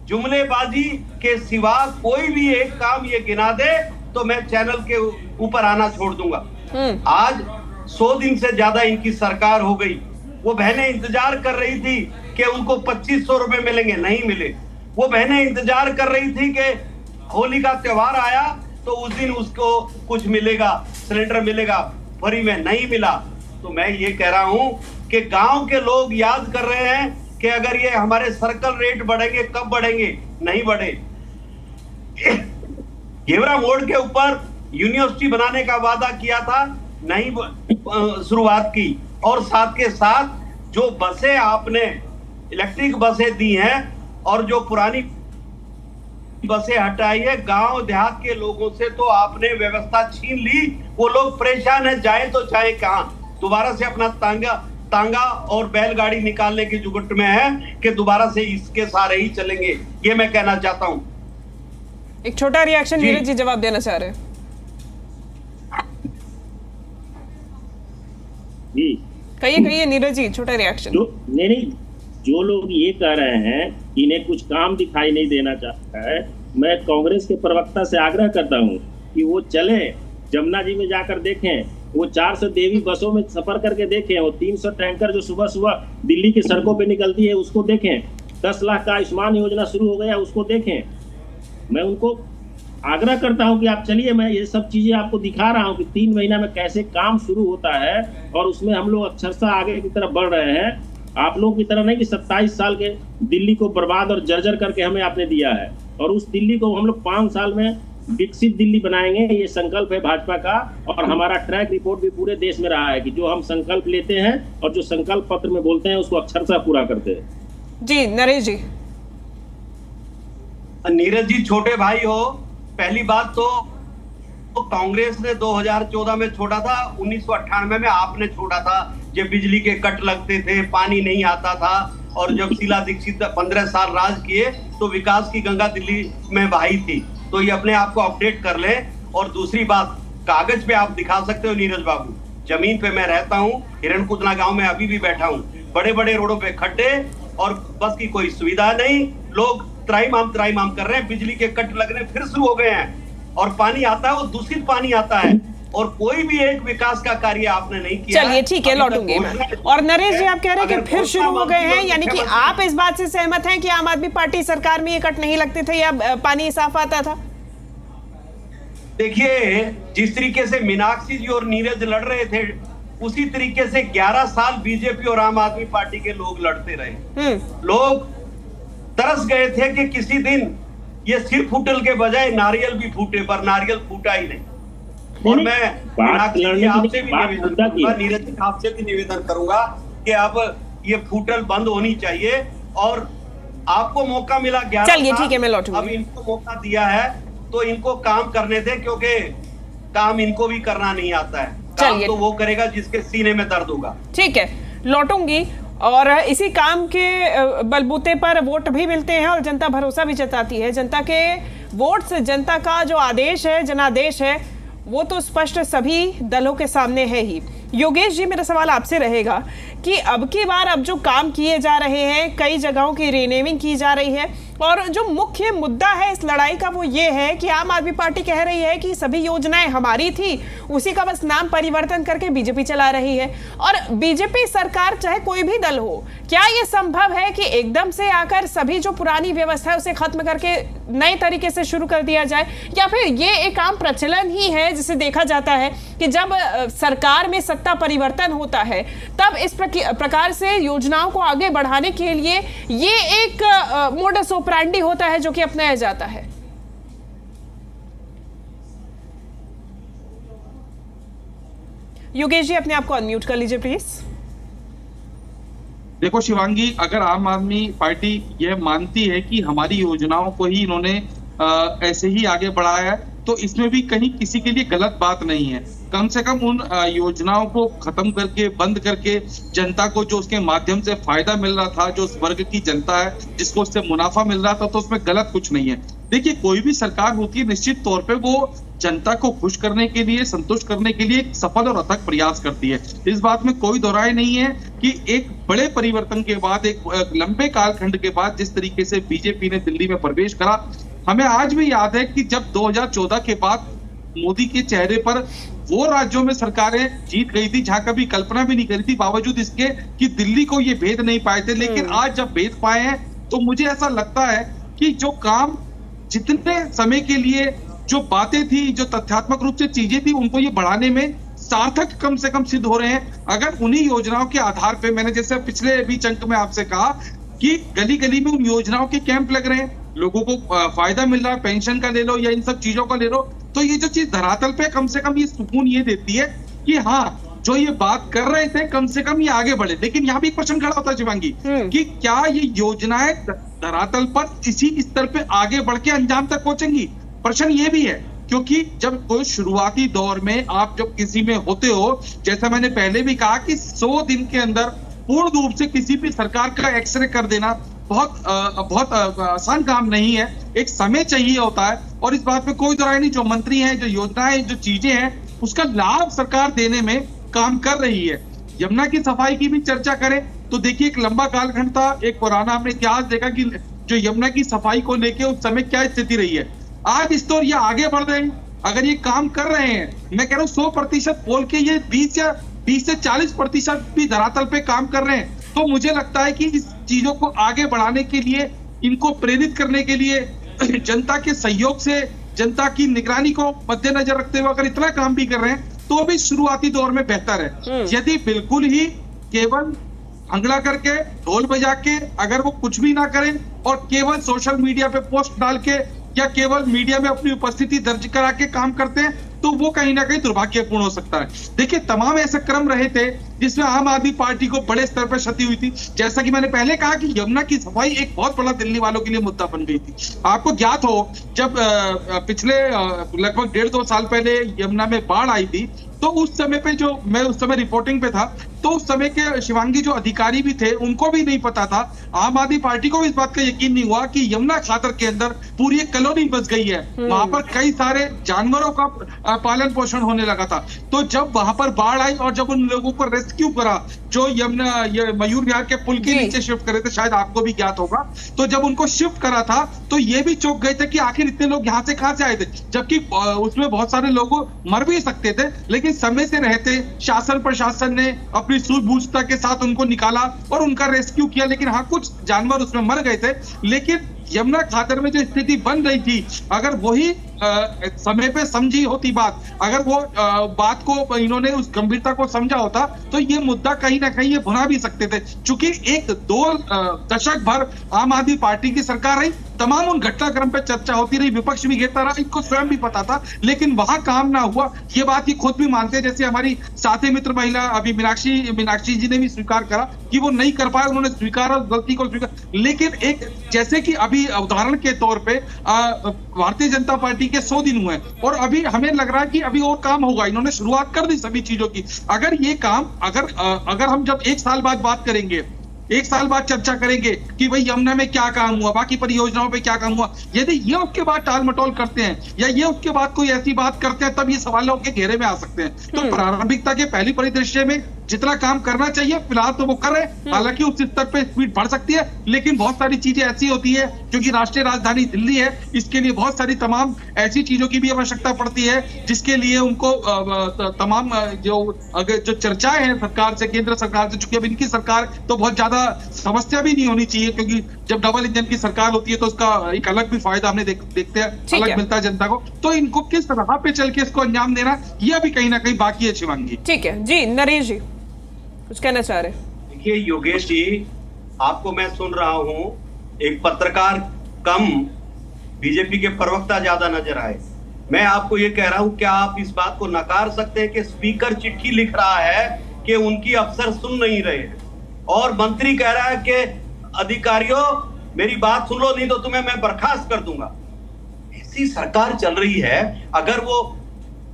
जुमलेबाजी के सिवा कोई भी एक काम ये गिना दे तो मैं चैनल के ऊपर आना छोड़ दूंगा। आज 100 दिन से ज्यादा इनकी सरकार हो गई। वो बहनें इंतजार कर रही थी कि उनको 2500 रुपए मिलेंगे, नहीं मिले। वो बहनें इंतजार कर रही थी कि होली का त्योहार आया तो उस दिन उसको कुछ मिलेगा, सिलेंडर मिलेगा, फ्री में नहीं मिला। तो मैं ये कह रहा हूं कि गांव के लोग याद कर रहे हैं कि अगर ये हमारे सर्कल रेट बढ़ेंगे, कब बढ़ेंगे? नहीं बढ़े। घेवरा मोड़ के ऊपर यूनिवर्सिटी बनाने का वादा किया था, नहीं शुरुआत की। और साथ के साथ जो बसें आपने इलेक्ट्रिक बसें दी हैं और जो पुरानी बसें हटाई है, गांव देहात के लोगों से तो आपने व्यवस्था छीन ली। वो लोग परेशान है, जाए तो चाहे कहां, दोबारा से अपना तांगा और बैलगाड़ी निकालने की जुगट में है कि दोबारा से इसके सहारे ही चलेंगे। ये मैं कहना चाहता हूं। एक छोटा रिएक्शन नीरज जी जवाब देना चाह रहे हैं जी, कहिए नीरज जी, छोटा रिएक्शन। नहीं, जो लोग ये कह रहे हैं इन्हें कुछ काम दिखाई नहीं देना चाहता है, मैं कांग्रेस के प्रवक्ता से आग्रह करता हूं कि वो चले जमुना जी में जाकर देखें, वो 400 देवी बसों में सफर करके देखें, वो 300 टैंकर जो सुबह सुबह दिल्ली की सड़कों पे निकलती है उसको देखें, 10 लाख का आयुष्मान योजना शुरू हो गया उसको देखें। मैं उनको आग्रह करता हूं कि आप चलिए, मैं ये सब चीजें आपको दिखा रहा हूं कि 3 महीना में कैसे काम शुरू होता है और उसमें हम लोग अक्षरशः आगे की तरफ बढ़ रहे हैं। आप लोगों की तरह नहीं कि 27 साल के दिल्ली को बर्बाद और जर्जर करके हमें आपने दिया है, और उस दिल्ली को हम लोग 5 साल में विकसित दिल्ली बनाएंगे, ये संकल्प है भाजपा का। और हमारा ट्रैक रिपोर्ट भी पूरे देश में रहा है कि जो हम संकल्प लेते हैं और जो संकल्प पत्र में बोलते हैं उसको अक्षरशः पूरा करते हैं। जी नरेश जी। नीरज जी छोटे भाई हो, पहली बात तो कांग्रेस ने 2014 में छोड़ा था, 1998 में आपने छोड़ा था जब बिजली के कट लगते थे, पानी नहीं आता था, और जब शीला दीक्षित 15 साल राज किए तो विकास की गंगा दिल्ली में बही थी। तो ये अपने आप को अपडेट कर ले। और दूसरी बात, कागज पे आप दिखा सकते हो नीरज बाबू, जमीन पे मैं रहता हूँ, हिरणकुदना गांव में अभी भी बैठा हूँ, बड़े बड़े रोडों पे खड्डे और बस की कोई सुविधा नहीं, लोग त्राईमाम कर रहे हैं, बिजली के कट लगने फिर शुरू हो गए हैं, और पानी आता है वो दूषित पानी आता है, और कोई भी एक विकास का कार्य आपने नहीं किया। चलिए ठीक है, लौटूंगी मैं। और नरेश जी आप कह रहे हैं कि फिर शुरू हो गए हैं, यानी कि आप इस बात से सहमत हैं कि आम आदमी पार्टी सरकार में ये कट नहीं लगते थे या पानी साफ आता था? देखिए, जिस तरीके से मीनाक्षी जी और नीरज लड़ रहे थे, उसी तरीके से 11 साल बीजेपी और आम आदमी पार्टी के लोग लड़ते रहे। लोग तरस गए थे कि किसी दिन ये सिर फूटल के बजाय नारियल भी फूटे, पर नारियल फूटा ही नहीं। और मैं आपसे भी निवेदन करूंगा, नीरज जी आपसे भी निवेदन करूंगा कि अब ये फूटल बंद होनी चाहिए, और आपको मौका मिला 11 चलिए ठीक है, मैं लौटूंगा। अब इनको मौका दिया है तो इनको काम करने दे, क्योंकि काम इनको भी करना नहीं आता है। काम तो वो करेगा जिसके सीने में दर्द होगा। ठीक है, लौटूंगी। और इसी काम के बलबूते पर वोट भी मिलते हैं और जनता भरोसा भी जताती है। जनता के वोट से जनता का जो आदेश है, जनादेश है, वो तो स्पष्ट सभी दलों के सामने है ही। योगेश जी, मेरा सवाल आपसे रहेगा कि अब की बार अब जो काम किए जा रहे हैं, कई जगहों की रीनेमिंग की जा रही है, और जो मुख्य मुद्दा है इस लड़ाई का वो ये है कि आम आदमी पार्टी कह रही है कि सभी योजनाएं हमारी थी, उसी का बस नाम परिवर्तन करके बीजेपी चला रही है। और बीजेपी सरकार चाहे कोई भी दल हो, क्या ये संभव है कि एकदम से आकर सभी जो पुरानी व्यवस्था है उसे खत्म करके नए तरीके से शुरू कर दिया जाए, या फिर ये एक आम प्रचलन ही है जिसे देखा जाता है कि जब सरकार में सत्ता परिवर्तन होता है तब इस प्रकार से योजनाओं को आगे बढ़ाने के लिए ये एक मोडस ऑपरेंडी होता है जो कि अपनाया जाता है? योगेश जी, अपने आप को अनम्यूट कर लीजिए प्लीज। देखो शिवांगी, अगर आम आदमी पार्टी यह मानती है कि हमारी योजनाओं को ही इन्होंने ऐसे ही आगे बढ़ाया है, तो इसमें भी कहीं किसी के लिए गलत बात नहीं है। कम से कम उन योजनाओं को खत्म करके, बंद करके, जनता को जो उसके माध्यम से फायदा मिल रहा था, जो उस वर्ग की जनता है जिसको उससे मुनाफा मिल रहा था, तो उसमें गलत कुछ नहीं है। देखिए, कोई भी सरकार होती है, निश्चित तौर पे वो जनता को खुश करने के लिए, संतुष्ट करने के लिए सफल और अथक प्रयास करती है। इस बात में कोई दोहराई नहीं है कि एक बड़े परिवर्तन के बाद, एक लंबे कालखंड के बाद जिस तरीके से बीजेपी ने दिल्ली में प्रवेश करा, हमें आज भी याद है कि जब 2014 के बाद मोदी के चेहरे पर वो राज्यों में सरकारें जीत गई थी जहां कभी कल्पना भी नहीं करी थी, बावजूद इसके कि दिल्ली को ये भेद नहीं पाए थे। लेकिन आज जब भेद पाए हैं तो मुझे ऐसा लगता है कि जो काम जितने समय के लिए जो बातें थी, जो तथ्यात्मक रूप से चीजें थी, उनको ये बढ़ाने में सार्थक कम से कम सिद्ध हो रहे हैं। अगर उन्हीं योजनाओं के आधार पे, मैंने जैसे पिछले भी चंक में आपसे कहा कि गली गली में उन योजनाओं के कैंप लग रहे हैं, लोगों को फायदा मिल रहा है, पेंशन का ले लो या इन सब चीजों का ले लो, तो ये जो चीज धरातल पे कम से कम ये सुकून ये देती है कि हाँ, जो ये बात कर रहे थे कम से कम ये आगे बढ़े। लेकिन यहाँ भी एक प्रश्न खड़ा होता है शिवांगी कि क्या ये योजनाएं धरातल पर इसी स्तर पे आगे बढ़ के अंजाम तक पहुंचेंगी? प्रश्न ये भी है, क्योंकि जब कोई शुरुआती दौर में आप जब किसी में होते हो, जैसा मैंने पहले भी कहा कि 100 दिन के अंदर पूर्ण रूप से किसी भी सरकार का एक्सरे कर देना बहुत आसान काम नहीं है, एक समय चाहिए होता है। और इस बात पे कोई दो राय नहीं, जो मंत्री हैं, जो योजनाएं, जो चीजें हैं, उसका लाभ सरकार देने में काम कर रही है। यमुना की सफाई की भी चर्चा करें तो देखिए, एक लंबा कालखंड था, एक पुराना हमने इतिहास देखा कि जो यमुना की सफाई को लेके उस समय क्या स्थिति रही है। आज इस दौर ये आगे बढ़ रहे हैं, अगर ये काम कर रहे हैं, मैं कह रहा हूँ 100% बोल के ये 20 से 40% भी धरातल पे काम कर रहे हैं, तो मुझे लगता है कि इस चीजों को आगे बढ़ाने के लिए, इनको प्रेरित करने के लिए जनता के सहयोग से, जनता की निगरानी को मद्देनजर रखते हुए अगर इतना काम भी कर रहे हैं तो भी शुरुआती दौर में बेहतर है। यदि बिल्कुल ही केवल हंगला करके, ढोल बजा के अगर वो कुछ भी ना करें और केवल सोशल मीडिया पे पोस्ट डाल के या केवल मीडिया में अपनी उपस्थिति दर्ज करा के काम करते हैं, तो वो कहीं ना कहीं दुर्भाग्यपूर्ण हो सकता है। देखिए, तमाम ऐसे क्रम रहे थे जिसमें आम आदमी पार्टी को बड़े स्तर पर क्षति हुई थी। जैसा कि मैंने पहले कहा कि यमुना की सफाई एक बहुत बड़ा दिल्ली वालों के लिए मुद्दा बन गई थी। आपको ज्ञात हो, जब पिछले लगभग 1.5-2 साल पहले यमुना में बाढ़ आई थी, तो उस समय पे जो मैं उस समय रिपोर्टिंग पे था, तो उस समय के शिवांगी जो अधिकारी भी थे, उनको भी नहीं पता था, आम आदमी पार्टी को भी इस बात का यकीन नहीं हुआ कि यमुना खातर के अंदर पूरी एक कॉलोनी बस गई है। वहां पर कई सारे जानवरों का पालन पोषण होने लगा था। तो जब वहां पर बाढ़ आई और जब उन लोगों को रेस्क्यू करा, जो यमुना मयूर विहार के पुल के नीचे शिफ्ट करे थे, शायद आपको भी ज्ञात होगा, तो जब उनको शिफ्ट करा था तो ये भी चौंक गए थे कि आखिर इतने लोग यहाँ से कहां से आए थे, जबकि उसमें बहुत सारे लोग मर भी सकते थे। लेकिन समय से रहते शासन प्रशासन ने अपनी सूझबूझता के साथ उनको निकाला और उनका रेस्क्यू किया। लेकिन हाँ, कुछ जानवर उसमें मर गए थे। लेकिन यमुना खातर में जो स्थिति बन रही थी, अगर वही समय पे समझी होती बात, अगर वो बात को इन्होंने उस गंभीरता को समझा होता, तो ये मुद्दा कहीं ना कहीं ये भुना भी सकते थे। चूंकि 1-2 दशक भर आम आदमी पार्टी की सरकार रही, तमाम उन घटनाक्रम पे चर्चा होती रही, विपक्ष भी घेरता रहा, इनको स्वयं भी पता था, लेकिन वहां काम ना हुआ। ये बात ये खुद भी मानते हैं, जैसे हमारी साथी मित्र महिला अभी मीनाक्षी जी ने भी स्वीकार करा कि वो नहीं कर पाए, उन्होंने स्वीकारा गलती को स्वीकार। लेकिन एक जैसे कि अभी उदाहरण के तौर पे भारतीय जनता पार्टी के 100 दिन हुए और अभी हमें लग रहा है कि अभी और काम होगा। इन्होंने शुरुआत कर दी सभी चीजों की। अगर ये काम अगर हम जब 1 साल बाद बात करेंगे, 1 साल बाद चर्चा करेंगे कि भाई यमुना में क्या काम हुआ, बाकी परियोजनाओं पे क्या काम हुआ, यदि ये उसके बाद टाल मटोल करते हैं या ये उसके बाद कोई ऐसी बात करते हैं, तब ये सवालों के घेरे में आ सकते हैं। तो प्रारंभिकता के पहली परिदृश्य में जितना काम करना चाहिए फिलहाल तो वो कर रहे हैं। हालांकि उस स्तर पे स्पीड बढ़ सकती है, लेकिन बहुत सारी चीजें ऐसी होती है, क्योंकि राष्ट्रीय राजधानी दिल्ली है, इसके लिए बहुत सारी तमाम ऐसी चीजों की भी आवश्यकता पड़ती है जिसके लिए उनको तमाम जो चर्चाएं हैं सरकार से, केंद्र सरकार से, चूंकि अब इनकी सरकार तो बहुत ज्यादा समस्या भी नहीं होनी चाहिए, क्योंकि जब डबल इंजन की सरकार होती है तो उसका एक अलग भी फायदा हमने देखते हैं, अलग मिलता है जनता को। तो इनको किस राह पे चल के इसको अंजाम देना, यह भी कहीं ना कहीं बाकी है शिवांगी। ठीक है जी, नरेश जी कुछ कहना चाह रहे? देखिए योगेश जी, आपको मैं सुन रहा हूं, एक पत्रकार कम बीजेपी के प्रवक्ता ज्यादा नजर आए। मैं आपको ये कह रहा हूं, क्या आप इस बात को नकार सकते हैं कि स्पीकर चिट्ठी लिख रहा है कि उनकी अफसर सुन नहीं रहे हैं और मंत्री कह रहा है कि अधिकारियों मेरी बात सुन लो, नहीं तो तुम्हें मैं बर्खास्त कर दूंगा। ऐसी सरकार चल रही है। अगर वो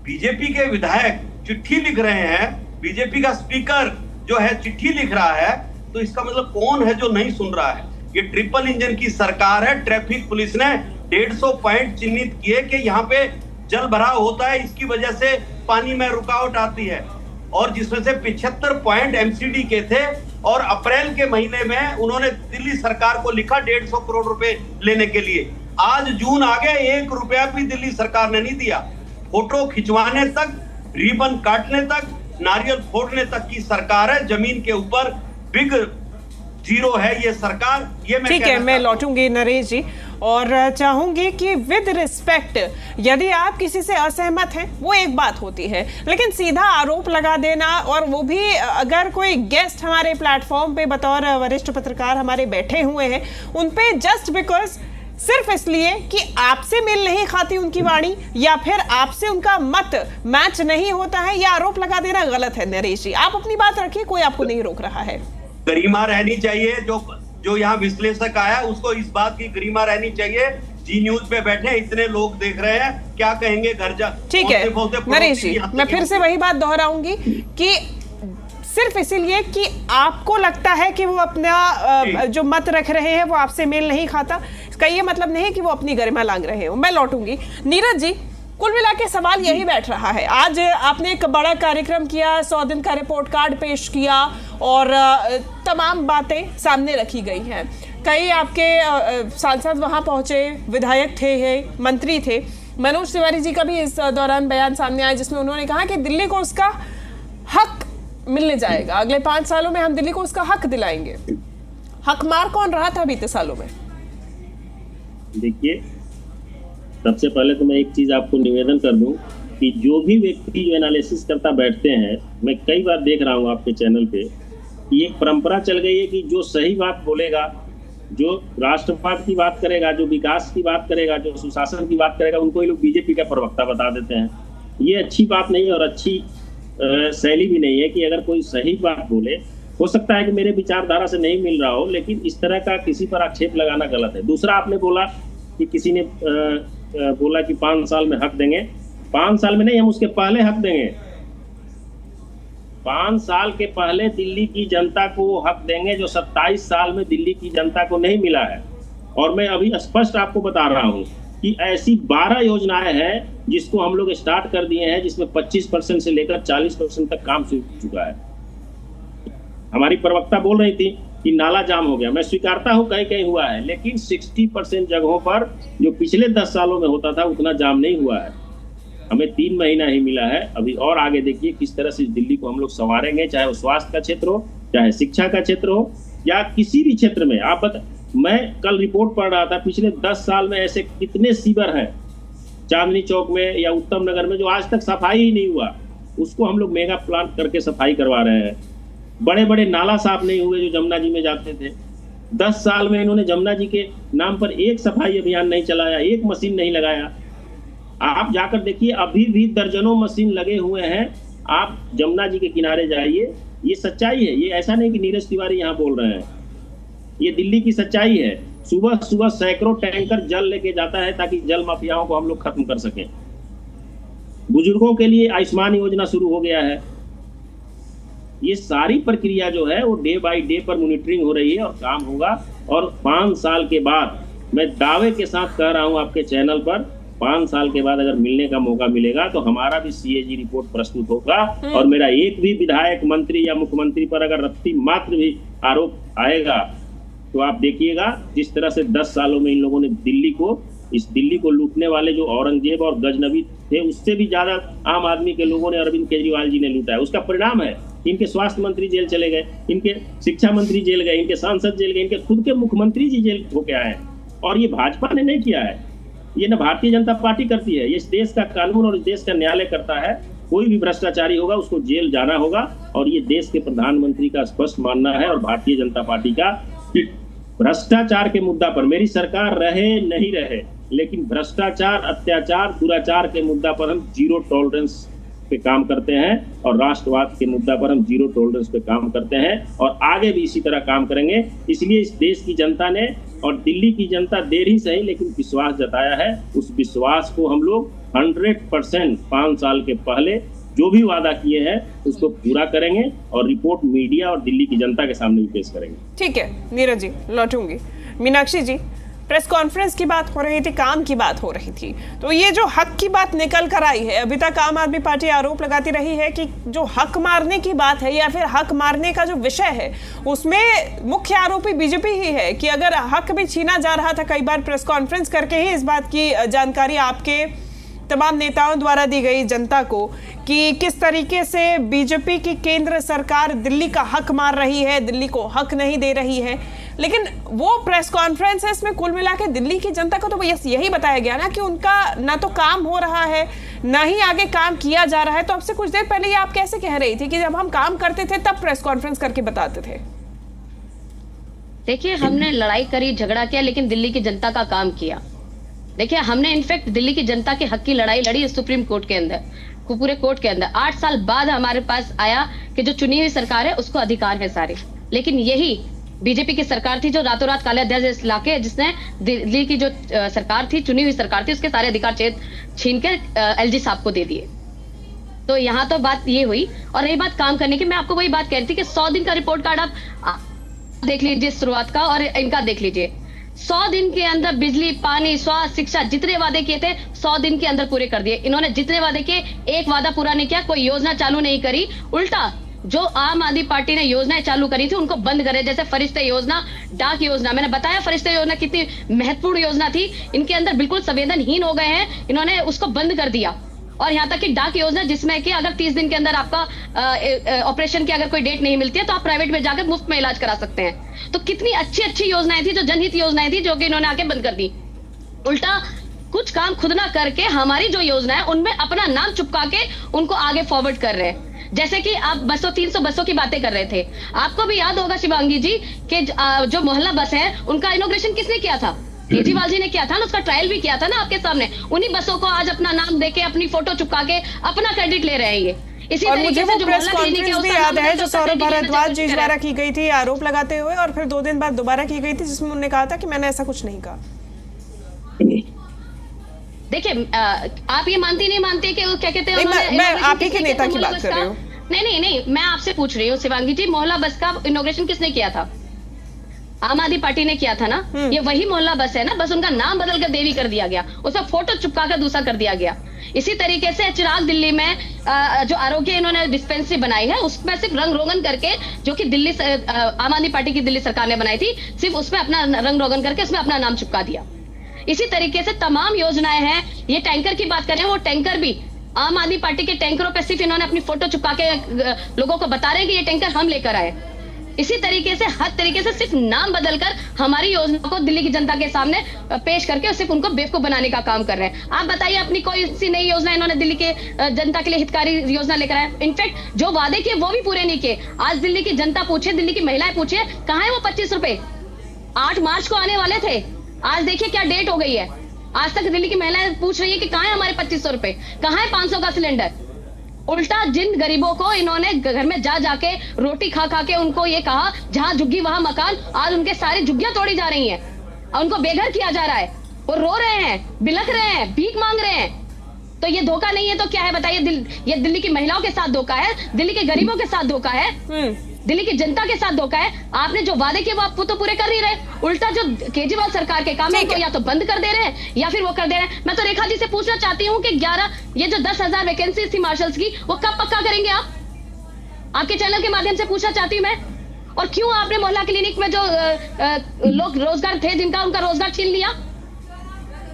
बीजेपी के विधायक चिट्ठी लिख रहे हैं, बीजेपी का स्पीकर जो है चिट्ठी लिख रहा है, तो इसका मतलब कौन है जो नहीं सुन रहा है? ये ट्रिपल इंजन की सरकार है। ट्रैफिक पुलिस ने 150 पॉइंट चिन्हित किए कि यहाँ पे जल भराव होता है, इसकी वजह से पानी में रुकावट आती है, और जिसमें से 75 पॉइंट एमसीडी के थे। और अप्रैल के महीने में उन्होंने दिल्ली सरकार को लिखा 150 करोड़ रुपए लेने के लिए। आज जून आ गया, 1 रुपया भी दिल्ली सरकार ने नहीं दिया। फोटो खिंचवाने तक, रिबन काटने तक, नारियल फोड़ने तक की सरकार है। जमीन के ऊपर बिग जीरो है ये सरकार। ये मैं ठीक है, मैं लौटूंगी नरेश जी और चाहूंगी कि विद रिस्पेक्ट, यदि आप किसी से असहमत हैं वो एक बात होती है, लेकिन सीधा आरोप लगा देना, और वो भी अगर कोई गेस्ट हमारे प्लेटफॉर्म पे बतौर वरिष्ठ पत्रकार हमारे बैठे हुए हैं, उन पे जस्ट बिकॉज सिर्फ इसलिए कि आपसे मेल नहीं खाती उनकी वाणी, या फिर आपसे उनका मत मैच नहीं होता है, या आरोप लगा देना गलत है? नरेश जी, आप अपनी बात रखिए, कोई आपको नहीं रोक रहा है। गरिमा रहनी चाहिए, जो यहाँ विश्लेषक आया उसको इस बात की गरिमा रहनी चाहिए। जी न्यूज पे बैठे इतने लोग देख रहे हैं, क्या कहेंगे घर जा। ठीक है नरेश जी, मैं फिर से वही बात दोहराऊंगी कि सिर्फ इसीलिए कि आपको लगता है कि वो अपना जो मत रख रहे हैं वो आपसे मेल नहीं खाता, इसका ये मतलब नहीं कि वो अपनी गरिमा लांग रहे हो। मैं लौटूंगी। नीरज जी, कुल मिला के सवाल यही बैठ रहा है। आज आपने एक बड़ा कार्यक्रम किया, 100 दिन का रिपोर्ट कार्ड पेश किया और तमाम बातें सामने रखी गई हैं। कई आपके सांसद वहां पहुंचे, विधायक थे, मंत्री थे। मनोज तिवारी जी का भी इस दौरान बयान सामने आया जिसमें उन्होंने कहा कि दिल्ली को उसका हक मिलने जाएगा, अगले 5 सालों में हम दिल्ली को उसका हक दिलाएंगे। हकमार कौन रहा था बीते सालों में? देखिए, सबसे पहले तो मैं एक चीज आपको निवेदन कर दूं कि जो भी व्यक्ति जो एनालिसिस करता बैठते हैं, मैं कई बार देख रहा हूं आपके चैनल पे, ये एक परंपरा चल गई है कि जो सही बात बोलेगा, जो राष्ट्रवाद की बात करेगा, जो विकास की बात करेगा, जो सुशासन की बात करेगा, उनको ये लोग बीजेपी का प्रवक्ता बता देते हैं। ये अच्छी बात नहीं है और अच्छी शैली भी नहीं है कि अगर कोई सही बात बोले, हो सकता है कि मेरे विचारधारा से नहीं मिल रहा हो, लेकिन इस तरह का किसी पर आक्षेप लगाना गलत है। दूसरा, आपने बोला कि किसी ने बोला कि 5 साल में हक देंगे। 5 साल में नहीं, हम उसके पहले हक देंगे। 5 साल के पहले दिल्ली की जनता को वो हक देंगे जो 27 साल में दिल्ली की जनता को नहीं मिला है। और मैं अभी स्पष्ट आपको बता रहा हूं कि ऐसी 12 योजनाएं हैं जिसको हम लोग स्टार्ट कर दिए हैं, जिसमें 25% से लेकर 40% तक काम शुरू हो चुका है। हमारी प्रवक्ता बोल रही थी कि नाला जाम हो गया, मैं स्वीकारता हूं कहीं कहीं हुआ है, लेकिन 60% जगहों पर जो पिछले 10 सालों में होता था उतना जाम नहीं हुआ है। हमें 3 महीना ही मिला है अभी, और आगे देखिए किस तरह से दिल्ली को हम लोग संवारेंगे, चाहे वो स्वास्थ्य का क्षेत्र हो, चाहे शिक्षा का क्षेत्र हो, या किसी भी क्षेत्र में। आप मैं कल रिपोर्ट पढ़ रहा था, पिछले 10 साल में ऐसे कितने सीवर हैं चांदनी चौक में या उत्तम नगर में जो आज तक सफाई ही नहीं हुआ, उसको हम लोग मेगा प्लान करके सफाई करवा रहे हैं। बड़े बड़े नाला साफ नहीं हुए जो जमुना जी में जाते थे। 10 साल में इन्होंने जमुना जी के नाम पर एक सफाई अभियान नहीं चलाया, एक मशीन नहीं लगाया। आप जाकर देखिए, अभी भी दर्जनों मशीन लगे हुए हैं। आप जमुना जी के किनारे जाइए, ये सच्चाई है। ये ऐसा नहीं कि नीरज तिवारी यहाँ बोल रहे हैं, ये दिल्ली की सच्चाई है। सुबह सुबह सैकड़ों टैंकर जल लेके जाता है ताकि जल माफियाओं को हम लोग खत्म कर सकें। बुजुर्गों के लिए आयुष्मान योजना शुरू हो गया है। ये सारी प्रक्रिया जो है वो डे बाय डे पर मॉनिटरिंग हो रही है और काम होगा। और 5 साल के बाद, मैं दावे के साथ कह रहा हूं आपके चैनल पर, 5 साल के बाद अगर मिलने का मौका मिलेगा तो हमारा भी CAG रिपोर्ट प्रस्तुत होगा। और मेरा एक भी विधायक, मंत्री या मुख्यमंत्री पर अगर रत्ती मात्र भी आरोप आएगा तो आप देखिएगा जिस तरह से 10 सालों में इन लोगों ने इस दिल्ली को लूटने वाले जो औरंगजेब और गजनबी थे, उससे भी ज्यादा आम आदमी के लोगों ने, अरविंद केजरीवाल जी ने लूटा है। उसका परिणाम है इनके स्वास्थ्य मंत्री जेल चले गए, इनके शिक्षा मंत्री जेल गए, इनके सांसद जेल गए, इनके खुद के मुख्यमंत्री जी जेल होके आए। और ये भाजपा ने नहीं किया है, ये ना भारतीय जनता पार्टी करती है, ये इस देश का कानून और इस देश का न्यायालय करता है। कोई भी भ्रष्टाचारी होगा उसको जेल जाना होगा। और ये देश के प्रधानमंत्री का स्पष्ट मानना है और भारतीय जनता पार्टी का कि भ्रष्टाचार के मुद्दा पर मेरी सरकार रहे नहीं रहे, लेकिन भ्रष्टाचार, अत्याचार, दुराचार के मुद्दा पर हम 0 टॉलरेंस पे काम करते हैं और राष्ट्रवाद के मुद्दा पर हम 0 टॉलरेंस पे काम करते हैं और आगे भी इसी तरह काम करेंगे। इसलिए इस देश की जनता ने और दिल्ली की जनता देर ही सही लेकिन विश्वास जताया है। उस विश्वास को हम लोग 100% 5 साल के पहले जो भी वादा किए हैं उसको पूरा करेंगे और रिपोर्ट मीडिया और दिल्ली की जनता के सामने भी पेश करेंगे। ठीक है नीरज जी, लौटूंगी। मीनाक्षी जी, प्रेस कॉन्फ्रेंस की बात हो रही थी, काम की बात हो रही थी, तो ये जो हक की बात निकल कर आई है, अभी तक आम आदमी पार्टी आरोप लगाती रही है कि जो हक मारने की बात है या फिर हक मारने का जो विषय है उसमें मुख्य आरोपी बीजेपी ही है कि अगर हक भी छीना जा रहा था, कई बार प्रेस कॉन्फ्रेंस करके ही इस बात की जानकारी आपके तमाम नेताओं द्वारा दी गई जनता को कि किस तरीके से बीजेपी की केंद्र सरकार दिल्ली का हक मार रही है, दिल्ली को हक नहीं दे रही है। लेकिन वो प्रेस कॉन्फ्रेंस है, इसमें कुल मिला के दिल्ली की जनता को तो यही बताया गया ना कि उनका ना तो काम हो रहा है ना ही आगे काम किया जा रहा है। तो अब से कुछ देर पहले ये आप कैसे कह रही थी कि जब हम काम करते थे तब प्रेस कॉन्फ्रेंस करके बताते थे? देखिए, हमने लड़ाई करी, झगड़ा किया, लेकिन दिल्ली की जनता का काम किया। देखिए, हमने इनफैक्ट दिल्ली की जनता के हक की लड़ाई लड़ी सुप्रीम कोर्ट के अंदर, पूरे कोर्ट के अंदर। 8 साल बाद हमारे पास आया कि जो चुनी हुई सरकार है उसको अधिकार है सारे, लेकिन यही बीजेपी की सरकार थी जो रातों रात काले अध्यादेश लाके, जिसने दिल्ली की जो सरकार थी, चुनी हुई सरकार थी, उसके सारे अधिकार छीन के एलजी साहब को दे दिए। तो यहाँ तो बात ये हुई। और रही बात काम करने की, मैं आपको वही बात कह रही थी कि 100 दिन का रिपोर्ट कार्ड आप देख लीजिए शुरुआत का, और इनका देख लीजिए। 100 दिन के अंदर बिजली, पानी, स्वास्थ्य, शिक्षा, जितने वादे किए थे 100 दिन के अंदर पूरे कर दिए। इन्होंने जितने वादे किए, एक वादा पूरा नहीं किया, कोई योजना चालू नहीं करी। उल्टा जो आम आदमी पार्टी ने योजनाएं चालू करी थी उनको बंद करे, जैसे फरिश्ते योजना, डाक योजना। मैंने बताया फरिश्ते योजना कितनी महत्वपूर्ण योजना थी, इनके अंदर बिल्कुल संवेदनहीन हो गए हैं, इन्होंने उसको बंद कर दिया। और यहाँ तक कि डाक योजना, जिसमें कि अगर 30 दिन के अंदर आपका ऑपरेशन की अगर कोई डेट नहीं मिलती है तो आप प्राइवेट में जाकर मुफ्त में इलाज करा सकते हैं। तो कितनी अच्छी अच्छी योजनाएं थी, जो जनहित योजनाएं थी, जो कि इन्होंने आके बंद कर दी। उल्टा कुछ काम खुद ना करके हमारी जो योजना है उनमें अपना नाम चिपका के उनको आगे फॉरवर्ड कर रहे हैं। जैसे कि आप 200-300 बसों की बातें कर रहे थे, आपको भी याद होगा शिवांगी जी कि जो मोहल्ला बस है उनका इनॉग्रेशन किसने किया था? केजरीवाल जी ने किया था ना, उसका ट्रायल भी किया था ना आपके सामने। उन्हीं बसों को आज अपना नाम देके, अपनी फोटो चिपका के अपना क्रेडिट ले रहे हैं ये। इसी और मुझे वो जो प्रेस कॉन्फ्रेंस भी याद है जो सौरभ भारद्वाज जी द्वारा की गई थी आरोप लगाते हुए, और फिर 2 दिन बाद दोबारा की गई थी, जिसमें उन्होंने कहा था कि मैंने ऐसा कुछ नहीं कहा। देखिए, आप ये मानती नहीं मानती कि क्या कहते हैं, मैं आप ही के नेता की बात कर रही हूँ। नहीं, मैं आपसे पूछ रही हूँ शिवांगी जी, मोहल्ला बस का इनॉग्रेशन किसने किया था? आम आदमी पार्टी ने किया था ना। ये वही मोहल्ला बस है ना, बस उनका नाम बदल कर देवी कर दिया गया, उसका फोटो चिपका कर दूसरा कर दिया गया। इसी तरीके से चिराग दिल्ली में जो आरोग्य इन्होंने डिस्पेंसरी बनाई है उसमें सिर्फ रंग रोगन करके, जो कि दिल्ली आम आदमी पार्टी की दिल्ली सरकार ने बनाई थी, सिर्फ उसमें अपना रंग रोगन करके उसमें अपना नाम चिपका दिया। इसी तरीके से तमाम योजनाएं हैं। ये टैंकर की बात करें, वो टैंकर भी आम आदमी पार्टी के टैंकरों पे सिर्फ इन्होंने अपनी फोटो चिपका के लोगों को बता रहे हैं कि ये टैंकर हम लेकर आए। इसी तरीके से हर तरीके से सिर्फ नाम बदलकर हमारी योजना को दिल्ली की जनता के सामने पेश करके सिर्फ उनको बेवकूफ बनाने का काम कर रहे हैं। आप बताइए, अपनी कोई सी नई योजना इन्होंने दिल्ली के जनता के लिए हितकारी योजना लेकर आए? इनफैक्ट जो वादे किए वो भी पूरे नहीं किए। आज दिल्ली की जनता पूछे, दिल्ली की महिलाएं पूछे, कहाँ है वो 25 रुपए? 8 मार्च को आने वाले थे, आज देखिए क्या डेट हो गई है। आज तक दिल्ली की महिलाएं पूछ रही है कि कहाँ है हमारे 2500 रुपए, कहाँ है 500 का सिलेंडर। उल्टा जिन गरीबों को इन्होंने घर में जा जाके रोटी खा खा के उनको ये कहा जहां झुग्गी वहां मकान, आज उनके सारी झुग्गियां तोड़ी जा रही हैं और उनको बेघर किया जा रहा है। वो रो रहे हैं, बिलख रहे हैं, भीख मांग रहे हैं। तो ये धोखा नहीं है तो क्या है बताइए? ये दिल्ली की महिलाओं के साथ धोखा है, दिल्ली के गरीबों के साथ धोखा है, दिल्ली की जनता के साथ धोखा है। आपने जो वादे किए वो आप तो पूरे कर नहीं रहे। उल्टा जो केजरीवाल सरकार के काम है उनको या तो बंद कर दे रहे हैं या फिर वो कर दे रहे हैं। मैं तो रेखा जी से पूछना चाहती हूँ कि 11 ये जो 10,000 वैकेंसी थी मार्शल्स की, वो कब पक्का करेंगे आप? आपके चैनल के माध्यम से पूछना चाहती हूँ मैं। और क्यों आपने मोहल्ला क्लिनिक में जो लोग रोजगार थे जिनका, उनका रोजगार छीन लिया?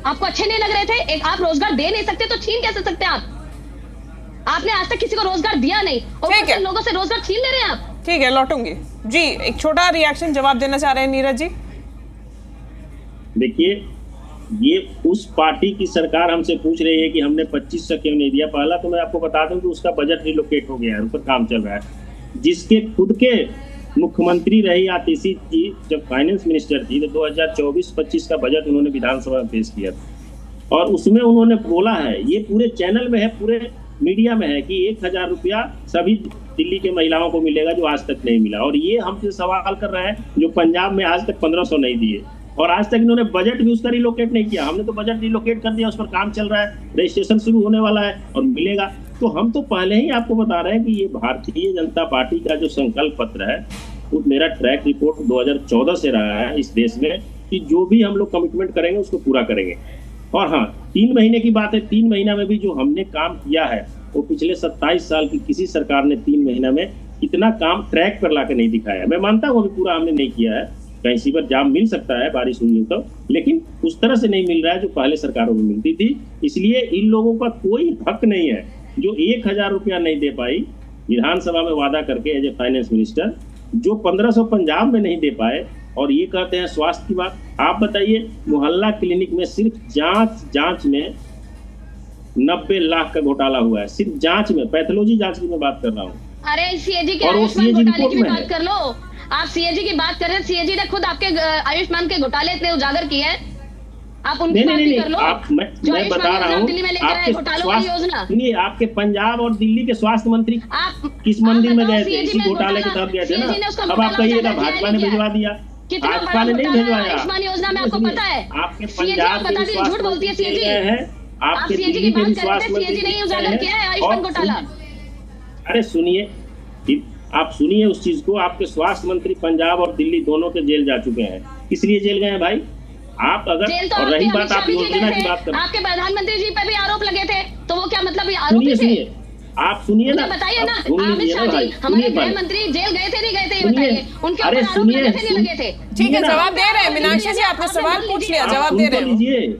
आपको अच्छे नहीं लग रहे थे? एक आप रोजगार दे नहीं सकते तो छीन कैसे सकते आप? आपने आज तक किसी को रोजगार दिया नहीं और लोगों से रोजगार छीन ले रहे हैं आप। ठीक है, लौटूंगी जी। एक छोटा रिएक्शन जवाब देना चाह रहे हैं नीरज जी। देखिए, ये उस पार्टी की सरकार हमसे पूछ रही है कि हमने 2500 क्यों नहीं दिया। पहला तो मैं आपको बता दूं कि उसका बजट रिलोकेट हो गया है, उस पर काम चल रहा है। जिसके खुद के मुख्यमंत्री रही आतिशी जी जब फाइनेंस मिनिस्टर थी तो 2024-25 का बजट उन्होंने विधानसभा में पेश किया था और उसमें उन्होंने बोला है, ये पूरे चैनल में है, पूरे मीडिया में है कि 1000 रुपया सभी दिल्ली के महिलाओं को मिलेगा जो आज तक नहीं मिला। और ये हमसे सवाल कर रहा है जो पंजाब में आज तक 1500 नहीं दिए और आज तक इन्होंने बजट भी उसका रिलोकेट नहीं किया। हमने तो बजट रिलोकेट कर दिया, उस पर काम चल रहा है, रजिस्ट्रेशन शुरू होने वाला है और मिलेगा। तो हम तो पहले ही आपको बता रहे हैं कि ये भारतीय जनता पार्टी का जो संकल्प पत्र है, वो मेरा ट्रैक रिपोर्ट 2014 से रहा है इस देश में कि जो भी हम लोग कमिटमेंट करेंगे उसको पूरा करेंगे। और हाँ, 3 महीने की बात है, 3 महीना में भी जो हमने काम किया है वो पिछले 27 साल की किसी सरकार ने 3 महीना में इतना काम ट्रैक पर लाकर नहीं दिखाया। मैं मानता हूँ अभी पूरा हमने नहीं किया है, कहीं सी पर जाम मिल सकता है, बारिश हुई तो, लेकिन उस तरह से नहीं मिल रहा है जो पहले सरकारों में मिलती थी। इसलिए इन लोगों का कोई हक नहीं है जो 1000 रुपया नहीं दे पाई विधानसभा में वादा करके एज ए फाइनेंस मिनिस्टर, जो 1500 पंजाब में नहीं दे पाए। और ये कहते हैं स्वास्थ्य की बात। आप बताइए, मोहल्ला क्लिनिक में सिर्फ जांच में 90 लाख का घोटाला हुआ है, सिर्फ जांच में, पैथोलॉजी जांच की मैं बात कर रहा हूँ। अरे सीएजी के आयुष्मान घोटाले की भी बात कर लो। आप सीएजी की बात कर रहे हैं, सीएजी ने खुद आपके आयुष्मान के घोटाले इतने उजागर किए हैं, आप उनकी बात भी कर लो। मैं बता रहा हूँ, दिल्ली में लेकर आए घोटालों की योजना। सुनिए, आपके पंजाब और दिल्ली के स्वास्थ्य मंत्री किस मंदिर में गए थे? इसी घोटाले के तहत गए थे ना। अब आप कहिएगा भाजपा ने भिजवा दिया, भाजपा ने नहीं भिजवाया। आयुष्मान योजना में आपको पता है, आपके पंजाब के झूठ बोलती है सीएजी है, आपके दिल्ली के स्वास्थ्य मंत्री सीएजी ने उजागर किया है आयुष्मान घोटाला। अरे सुनिए, आप सुनिए उस चीज को। आपके स्वास्थ्य मंत्री पंजाब और दिल्ली दोनों के जेल जा चुके हैं। किस लिए जेल गए हैं भाई? आप अगर और रही बात आप योजना की बात करें, आपके प्रधानमंत्री जी पे भी आरोप लगे थे, तो वो क्या मतलब सुनिए आप सुनिए ना, बताइए ना। अमित शाह जी हमारे गृह मंत्री जेल गए थे नहीं गए थे, ये बताइए। उनके ऊपर आरोप लगे थे नहीं लगे थे? ठीक है, जवाब दे रहे हैं मीनाक्षी जी, आपने सवाल पूछ लिया, जवाब दे रहे हैं।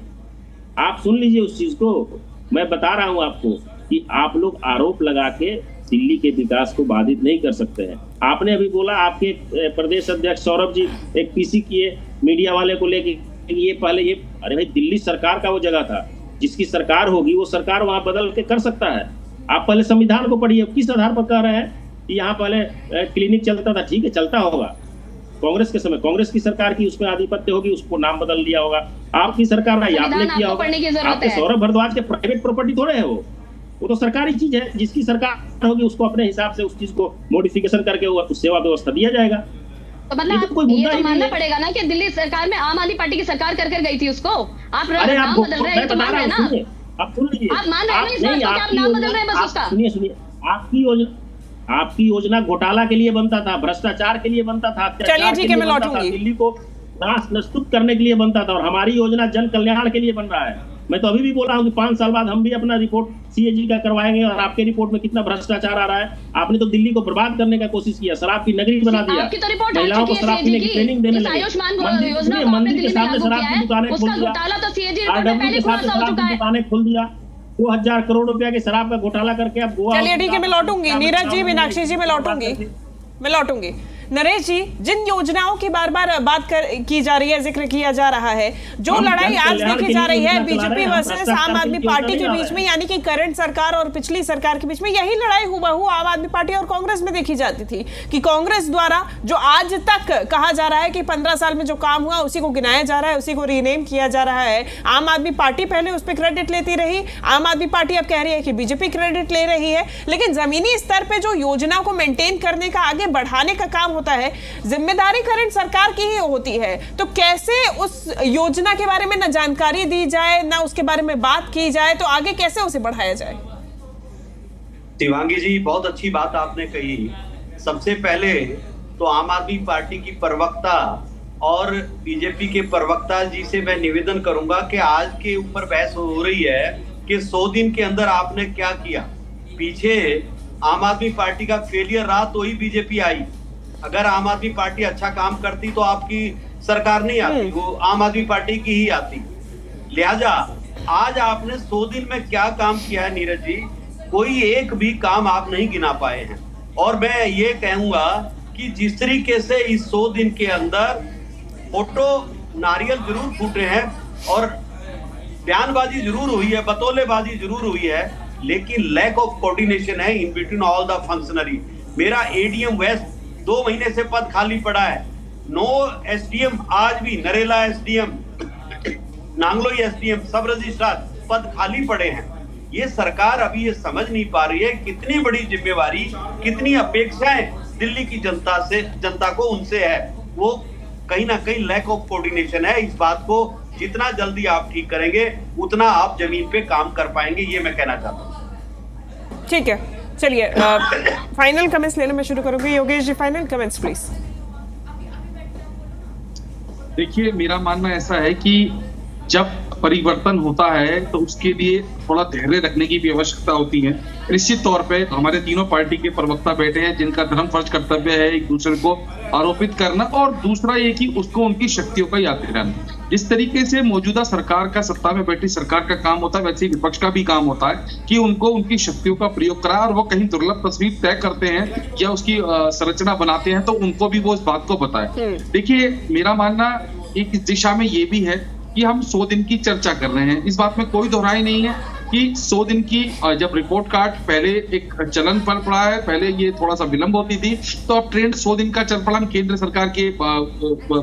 आप सुन लीजिए उस चीज को। मैं बता रहा हूँ आपको कि आप लोग आरोप लगा के दिल्ली के विकास को बाधित नहीं कर सकते हैं। आपने अभी बोला, आपके प्रदेश अध्यक्ष सौरभ जी एक पीसी किए मीडिया वाले को लेके, ये पहले ये, अरे भाई दिल्ली सरकार का वो जगह था, जिसकी सरकार होगी वो सरकार वहां बदल के कर सकता है। आप पहले संविधान को पढ़िए, किस आधार पर कह रहे हैं कि यहाँ पहले क्लिनिक चलता था? ठीक है, चलता होगा, कांग्रेस के समय कांग्रेस की सरकार की उसमें आधिपत्य होगी, उसको नाम बदल दिया होगा। आपकी सरकार है, आपने किया होगा। आपके सौरभ भारद्वाज के प्राइवेट प्रॉपर्टी थोड़े है, वो तो सरकारी चीज है। जिसकी सरकार होगी उसको अपने हिसाब से उस चीज को मॉडिफिकेशन करके उस सेवा व्यवस्था दिया जाएगा। तो मतलब ये तो मानना पड़ेगा ना कि दिल्ली सरकार में आम आदमी पार्टी की सरकार कर गई थी उसको। आप नाम बदल रहे हैं, तो मान रहे हैं ना? आप सुन लीजिए, आप मान रहे हैं इस बात को कि आप नाम बदल रहे हैं बस उसका? सुनिए, आपकी योजना घोटाला के लिए बनता था, भ्रष्टाचार के लिए बनता था, चलिए ठीक है, मैं लौटूंगी। दिल्ली को नाश नस्तूत करने के लिए बनता था, और हमारी योजना जन कल्याण के लिए बन रहा है। मैं तो अभी भी बोल रहा हूँ कि 5 साल बाद हम भी अपना रिपोर्ट सीएजी का करवाएंगे, और आपके रिपोर्ट में कितना भ्रष्टाचार आ रहा है। आपने तो दिल्ली को बर्बाद करने का कोशिश किया, शराब की नगरी बना दिया, महिलाओं को शराब पीने की ट्रेनिंग देने लगे, मंदिर के सामने शराब की दुकानें खोल दिया, आरडब्ल्यू के सामने शराब की दुकानें खोल दिया, 2000 करोड़ रुपया के शराब का घोटाला करके अब गोवा। चलिए ठीक है, मैं लौटूंगी। नीरज जी, मीनाक्षी जी, मैं लौटूंगी। नरेश जी, जिन योजनाओं की बार बार बात की जा रही है, जिक्र किया जा रहा है, जो लड़ाई आज देखी जा रही है बीजेपी वर्सेस आम आदमी पार्टी के बीच में, यानी कि करंट सरकार और पिछली सरकार के बीच में, यही लड़ाई हुबहू आम आदमी पार्टी और कांग्रेस में देखी जाती थी कि कांग्रेस द्वारा जो आज तक कहा जा रहा है कि 15 साल में जो काम हुआ उसी को गिनाया जा रहा है, उसी को रीनेम किया जा रहा है। आम आदमी पार्टी पहले उस पर क्रेडिट लेती रही, आम आदमी पार्टी अब कह रही है कि बीजेपी क्रेडिट ले रही है, लेकिन जमीनी स्तर पर जो योजना को मेंटेन करने का, आगे बढ़ाने का काम होता है, जिम्मेदारी करंट सरकार की ही होती है। तो कैसे उस योजना के बारे में ना जानकारी दी जाए, ना उसके बारे में बात की जाए, तो आगे कैसे उसे बढ़ाया जाए? शिवांगी जी, बहुत अच्छी बात आपने कही। सबसे पहले तो आम आदमी पार्टी की प्रवक्ता और बीजेपी के प्रवक्ता जी से मैं निवेदन करूंगा कि आज के ऊपर बहस हो रही है कि 100 दिन के अंदर आपने क्या किया। पीछे आम आदमी पार्टी का फेलियर रहा तो ही बीजेपी आई। अगर आम आदमी पार्टी अच्छा काम करती तो आपकी सरकार नहीं आती, वो आम आदमी पार्टी की ही आती। लिहाजा आज आपने 100 दिन में क्या काम किया है नीरज जी, कोई एक भी काम आप नहीं गिना पाए हैं। और मैं ये कहूंगा कि जिस तरीके से इस 100 दिन के अंदर फोटो नारियल जरूर फूटे हैं और बयानबाजी जरूर हुई है, बतौलेबाजी जरूर हुई है, लेकिन लैक ऑफ कोऑर्डिनेशन है in between all the functionary. मेरा एडीएम वेस्ट 2 महीने से पद खाली पड़ा है। नो एसडीएम, आज भी नरेला एसडीएम, नांगलोई एसडीएम, सब रजिस्ट्रार पद खाली पड़े हैं। ये सरकार अभी ये समझ नहीं पा रही है कितनी बड़ी जिम्मेवारी, कितनी अपेक्षाएं दिल्ली की जनता को उनसे है। वो कहीं ना कहीं लैक ऑफ कोऑर्डिनेशन है। इस बात को जितना जल्दी आप ठीक करेंगे उतना आप जमीन पे काम कर पाएंगे, ये मैं कहना चाहता हूँ। ठीक है, चलिए फाइनल कमेंट्स लेने में शुरू करूंगी। Yogesh ji, final comments please. देखिए, मेरा मानना ऐसा है कि जब परिवर्तन होता है तो उसके लिए थोड़ा धैर्य रखने की भी आवश्यकता होती है। निश्चित तौर पे हमारे तीनों पार्टी के प्रवक्ता बैठे हैं जिनका धर्म फर्ज कर्तव्य है एक दूसरे को आरोपित करना, और दूसरा ये कि उसको उनकी शक्तियों का याद दिलाना। जिस तरीके से मौजूदा सरकार का, सत्ता में बैठी सरकार का काम होता है, वैसे ही विपक्ष का भी काम होता है कि उनको उनकी शक्तियों का प्रयोग करा, और वो कहीं दुर्लभ तस्वीर तय करते हैं या उसकी संरचना बनाते हैं तो उनको भी वो इस बात को बताए। देखिए, मेरा मानना एक दिशा में ये भी है कि हम 100 दिन की चर्चा कर रहे हैं, इस बात में कोई दोहराई नहीं है। कि 100 दिन की जब रिपोर्ट कार्ड पहले एक चलन पर पड़ा है, पहले ये थोड़ा सा विलंब होती थी, तो अब ट्रेंड 100 दिन का चल पड़ा। केंद्र सरकार के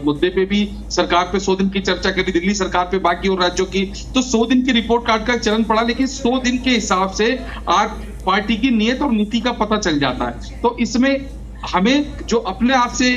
मुद्दे पे भी सरकार पे 100 दिन की चर्चा करी, दिल्ली सरकार पे बाकी और राज्यों की, तो 100 दिन की रिपोर्ट कार्ड का चलन पड़ा। लेकिन 100 दिन के हिसाब से आज पार्टी की नीयत और नीति का पता चल जाता है। तो इसमें हमें जो अपने आप से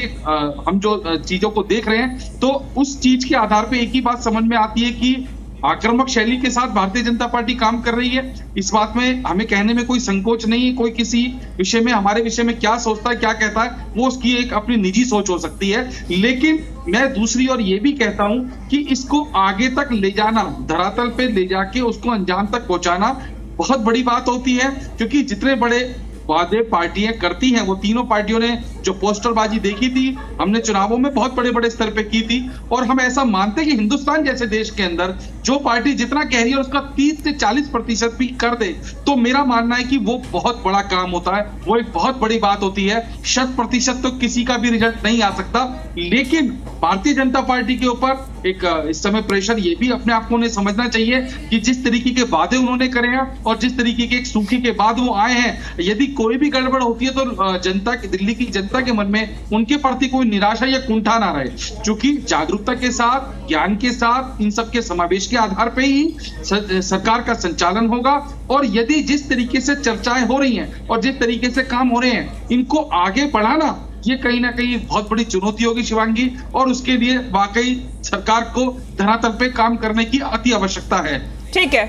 हम जो चीजों को देख रहे हैं, तो उस चीज के आधार पे एक ही बात समझ में आती है कि आक्रामक शैली के साथ भारतीय जनता पार्टी काम कर रही है। इस बात में हमें कहने में कोई संकोच नहीं है। कोई किसी विषय में, हमारे विषय में क्या सोचता है, क्या कहता है, वो उसकी एक अपनी निजी सोच हो सकती है। लेकिन मैं दूसरी ओर ये भी कहता हूं कि इसको आगे तक ले जाना, धरातल पे ले जाके उसको अंजाम तक पहुंचाना बहुत बड़ी बात होती है। क्योंकि जितने बड़े वादे पार्टियां करती हैं, वो तीनों पार्टियों ने जो पोस्टरबाजी देखी थी, हमने चुनावों में बहुत बड़े बड़े स्तर पे की थी। और हम ऐसा मानते हैं कि हिंदुस्तान जैसे देश के अंदर जो पार्टी जितना कह रही है उसका 30 से 40% भी कर दे, तो मेरा मानना है कि वो बहुत बड़ा काम होता है, वो एक बहुत बड़ी बात होती है। 100% तो किसी का भी रिजल्ट नहीं आ सकता। लेकिन भारतीय जनता पार्टी के ऊपर एक इस समय प्रेशर ये भी अपने आप को उन्हें समझना चाहिए कि जिस तरीके के वादे उन्होंने करे हैं और जिस तरीके के एक सूखे के बाद वो आए हैं, यदि कोई भी गड़बड़ होती है तो जनता की, दिल्ली की जनता के मन में उनके प्रति कोई निराशा या कुंठा ना रहे। क्योंकि जागरूकता के साथ, ज्ञान के साथ, इन सब के समावेश के आधार पे ही सरकार का संचालन होगा। और यदि जिस तरीके से चर्चाएं हो रही हैं और जिस तरीके से काम हो रहे हैं, इनको आगे बढ़ाना ये कहीं ना कहीं बहुत बड़ी चुनौती होगी शिवांगी। और उसके लिए वाकई सरकार को धरातल पे काम करने की अति आवश्यकता है। ठीक है,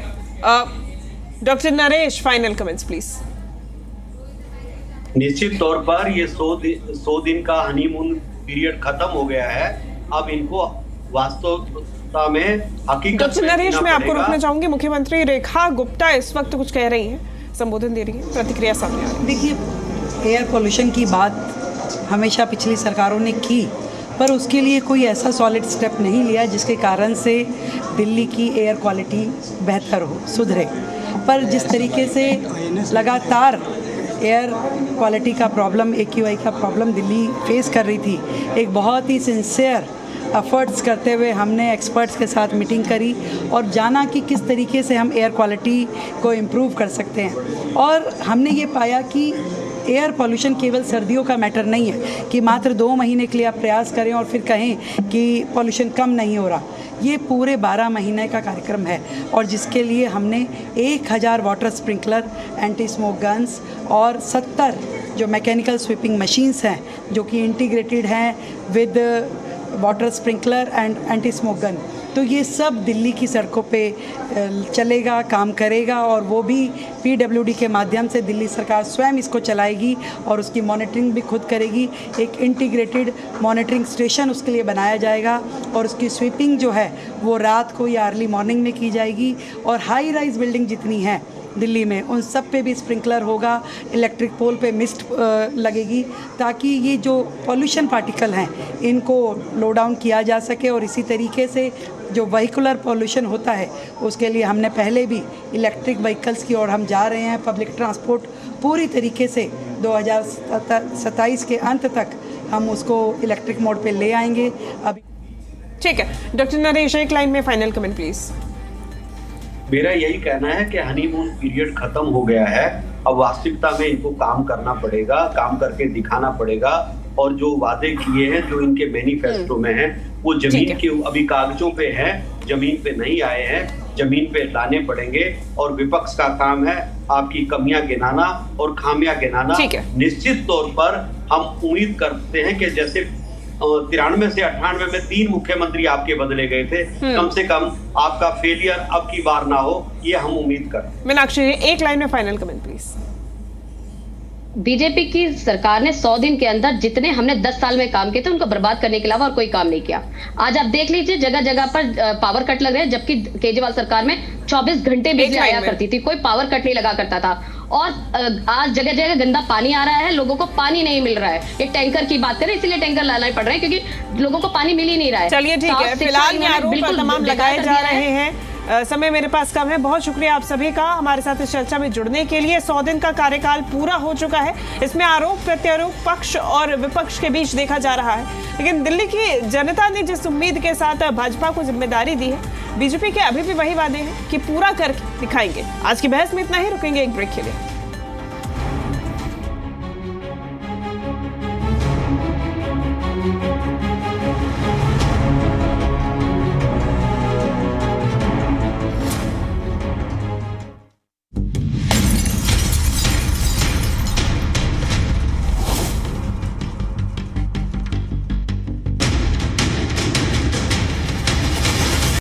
doctor Naresh, final comments please. निश्चित तौर पर ये 100 दिन का हनीमून पीरियड खत्म हो गया है। अब इनको वास्तवता में हकीकत। डॉक्टर नरेश, मैं आपको रोकना चाहूंगी। मुख्यमंत्री रेखा गुप्ता इस वक्त कुछ कह रही हैं, संबोधन दे रही है, प्रतिक्रिया सामने आ रही है। देखिए, एयर पोल्यूशन की बात हमेशा पिछली सरकारों ने की, पर उसके लिए कोई ऐसा सॉलिड स्टेप नहीं लिया जिसके कारण से दिल्ली की एयर क्वालिटी बेहतर हो, सुधरे। पर जिस तरीके से लगातार एयर क्वालिटी का प्रॉब्लम, AQI का प्रॉब्लम दिल्ली फेस कर रही थी, एक बहुत ही सिंसियर एफर्ट्स करते हुए हमने एक्सपर्ट्स के साथ मीटिंग करी और जाना कि किस तरीके से हम एयर क्वालिटी को इम्प्रूव कर सकते हैं। और हमने ये पाया कि एयर पोल्यूशन केवल सर्दियों का मैटर नहीं है कि मात्र 2 महीने के लिए आप प्रयास करें और फिर कहें कि पोल्यूशन कम नहीं हो रहा। ये पूरे 12 महीने का कार्यक्रम है और जिसके लिए हमने 1000 water sprinkler, anti smoke guns और 70 जो मैकेनिकल स्वीपिंग मशीन्स हैं जो कि इंटीग्रेटेड हैं with water sprinkler and anti smoke gun, तो ये सब दिल्ली की सड़कों पे चलेगा, काम करेगा। और वो भी PWD के माध्यम से दिल्ली सरकार स्वयं इसको चलाएगी और उसकी मॉनिटरिंग भी खुद करेगी। एक इंटीग्रेटेड मॉनिटरिंग स्टेशन उसके लिए बनाया जाएगा और उसकी स्वीपिंग जो है वो रात को या अर्ली मॉर्निंग में की जाएगी। और हाई राइज बिल्डिंग जितनी हैं दिल्ली में, उन सब पे भी स्प्रिंकलर होगा, इलेक्ट्रिक पोल पे मिस्ट लगेगी, ताकि ये जो पॉल्यूशन पार्टिकल हैं इनको लो डाउन किया जा सके। और इसी तरीके से जो व्हीकुलर पॉल्यूशन होता है उसके लिए हमने पहले भी इलेक्ट्रिक व्हीकल्स की ओर हम जा रहे हैं। पब्लिक ट्रांसपोर्ट पूरी तरीके से 2027 के अंत तक हम उसको इलेक्ट्रिक मोड पे ले आएंगे। अभी ठीक है, डॉक्टर नरेश, एक लाइन में फाइनल कमेंट प्लीज। मेरा यही कहना है कि हनीमून पीरियड खत्म हो गया है। अब वास्तविकता में इनको काम करना पड़ेगा, काम करके दिखाना पड़ेगा। और जो वादे किए हैं, जो इनके मैनिफेस्टो में हैं, वो जमीन के अभी कागजों पे हैं, जमीन पे नहीं आए हैं, जमीन पे लाने पड़ेंगे। और विपक्ष का काम है आपकी कमियां गिनाना और खामियां गिनाना। निश्चित तौर पर हम उम्मीद करते हैं कि जैसे 93 से 98 में 3 मुख्यमंत्री आपके बदले गए थे, कम से कम आपका फेलियर अब की बार ना हो, ये हम उम्मीद करते हैं। मीनाक्षी, एक लाइन में फाइनल कमेंट प्लीज। बीजेपी की सरकार ने 100 दिन के अंदर जितने हमने 10 साल में काम किए थे उनको बर्बाद करने के अलावा और कोई काम नहीं किया। आज आप देख लीजिए, जगह जगह पर पावर कट लग रहे हैं, जबकि केजरीवाल सरकार में 24 घंटे बिजली आया करती थी, कोई पावर कट नहीं लगा करता था। और आज जगह जगह गंदा पानी आ रहा है, लोगों को पानी नहीं मिल रहा है। ये टैंकर की बात करें, इसीलिए टैंकर लाना ही पड़ रहा है क्योंकि लोगों को पानी मिल ही नहीं रहा है। चलिए ठीक है, फिलहाल ये आरोप तमाम लगाए जा रहे हैं समय मेरे पास कम है। बहुत शुक्रिया आप सभी का हमारे साथ इस चर्चा में जुड़ने के लिए। 100 दिन का कार्यकाल पूरा हो चुका है। इसमें आरोप प्रत्यारोप पक्ष और विपक्ष के बीच देखा जा रहा है, लेकिन दिल्ली की जनता ने जिस उम्मीद के साथ भाजपा को जिम्मेदारी दी है, बीजेपी के अभी भी वही वादे हैं कि पूरा करके दिखाएंगे। आज की बहस में इतना ही, रुकेंगे एक ब्रेक के लिए।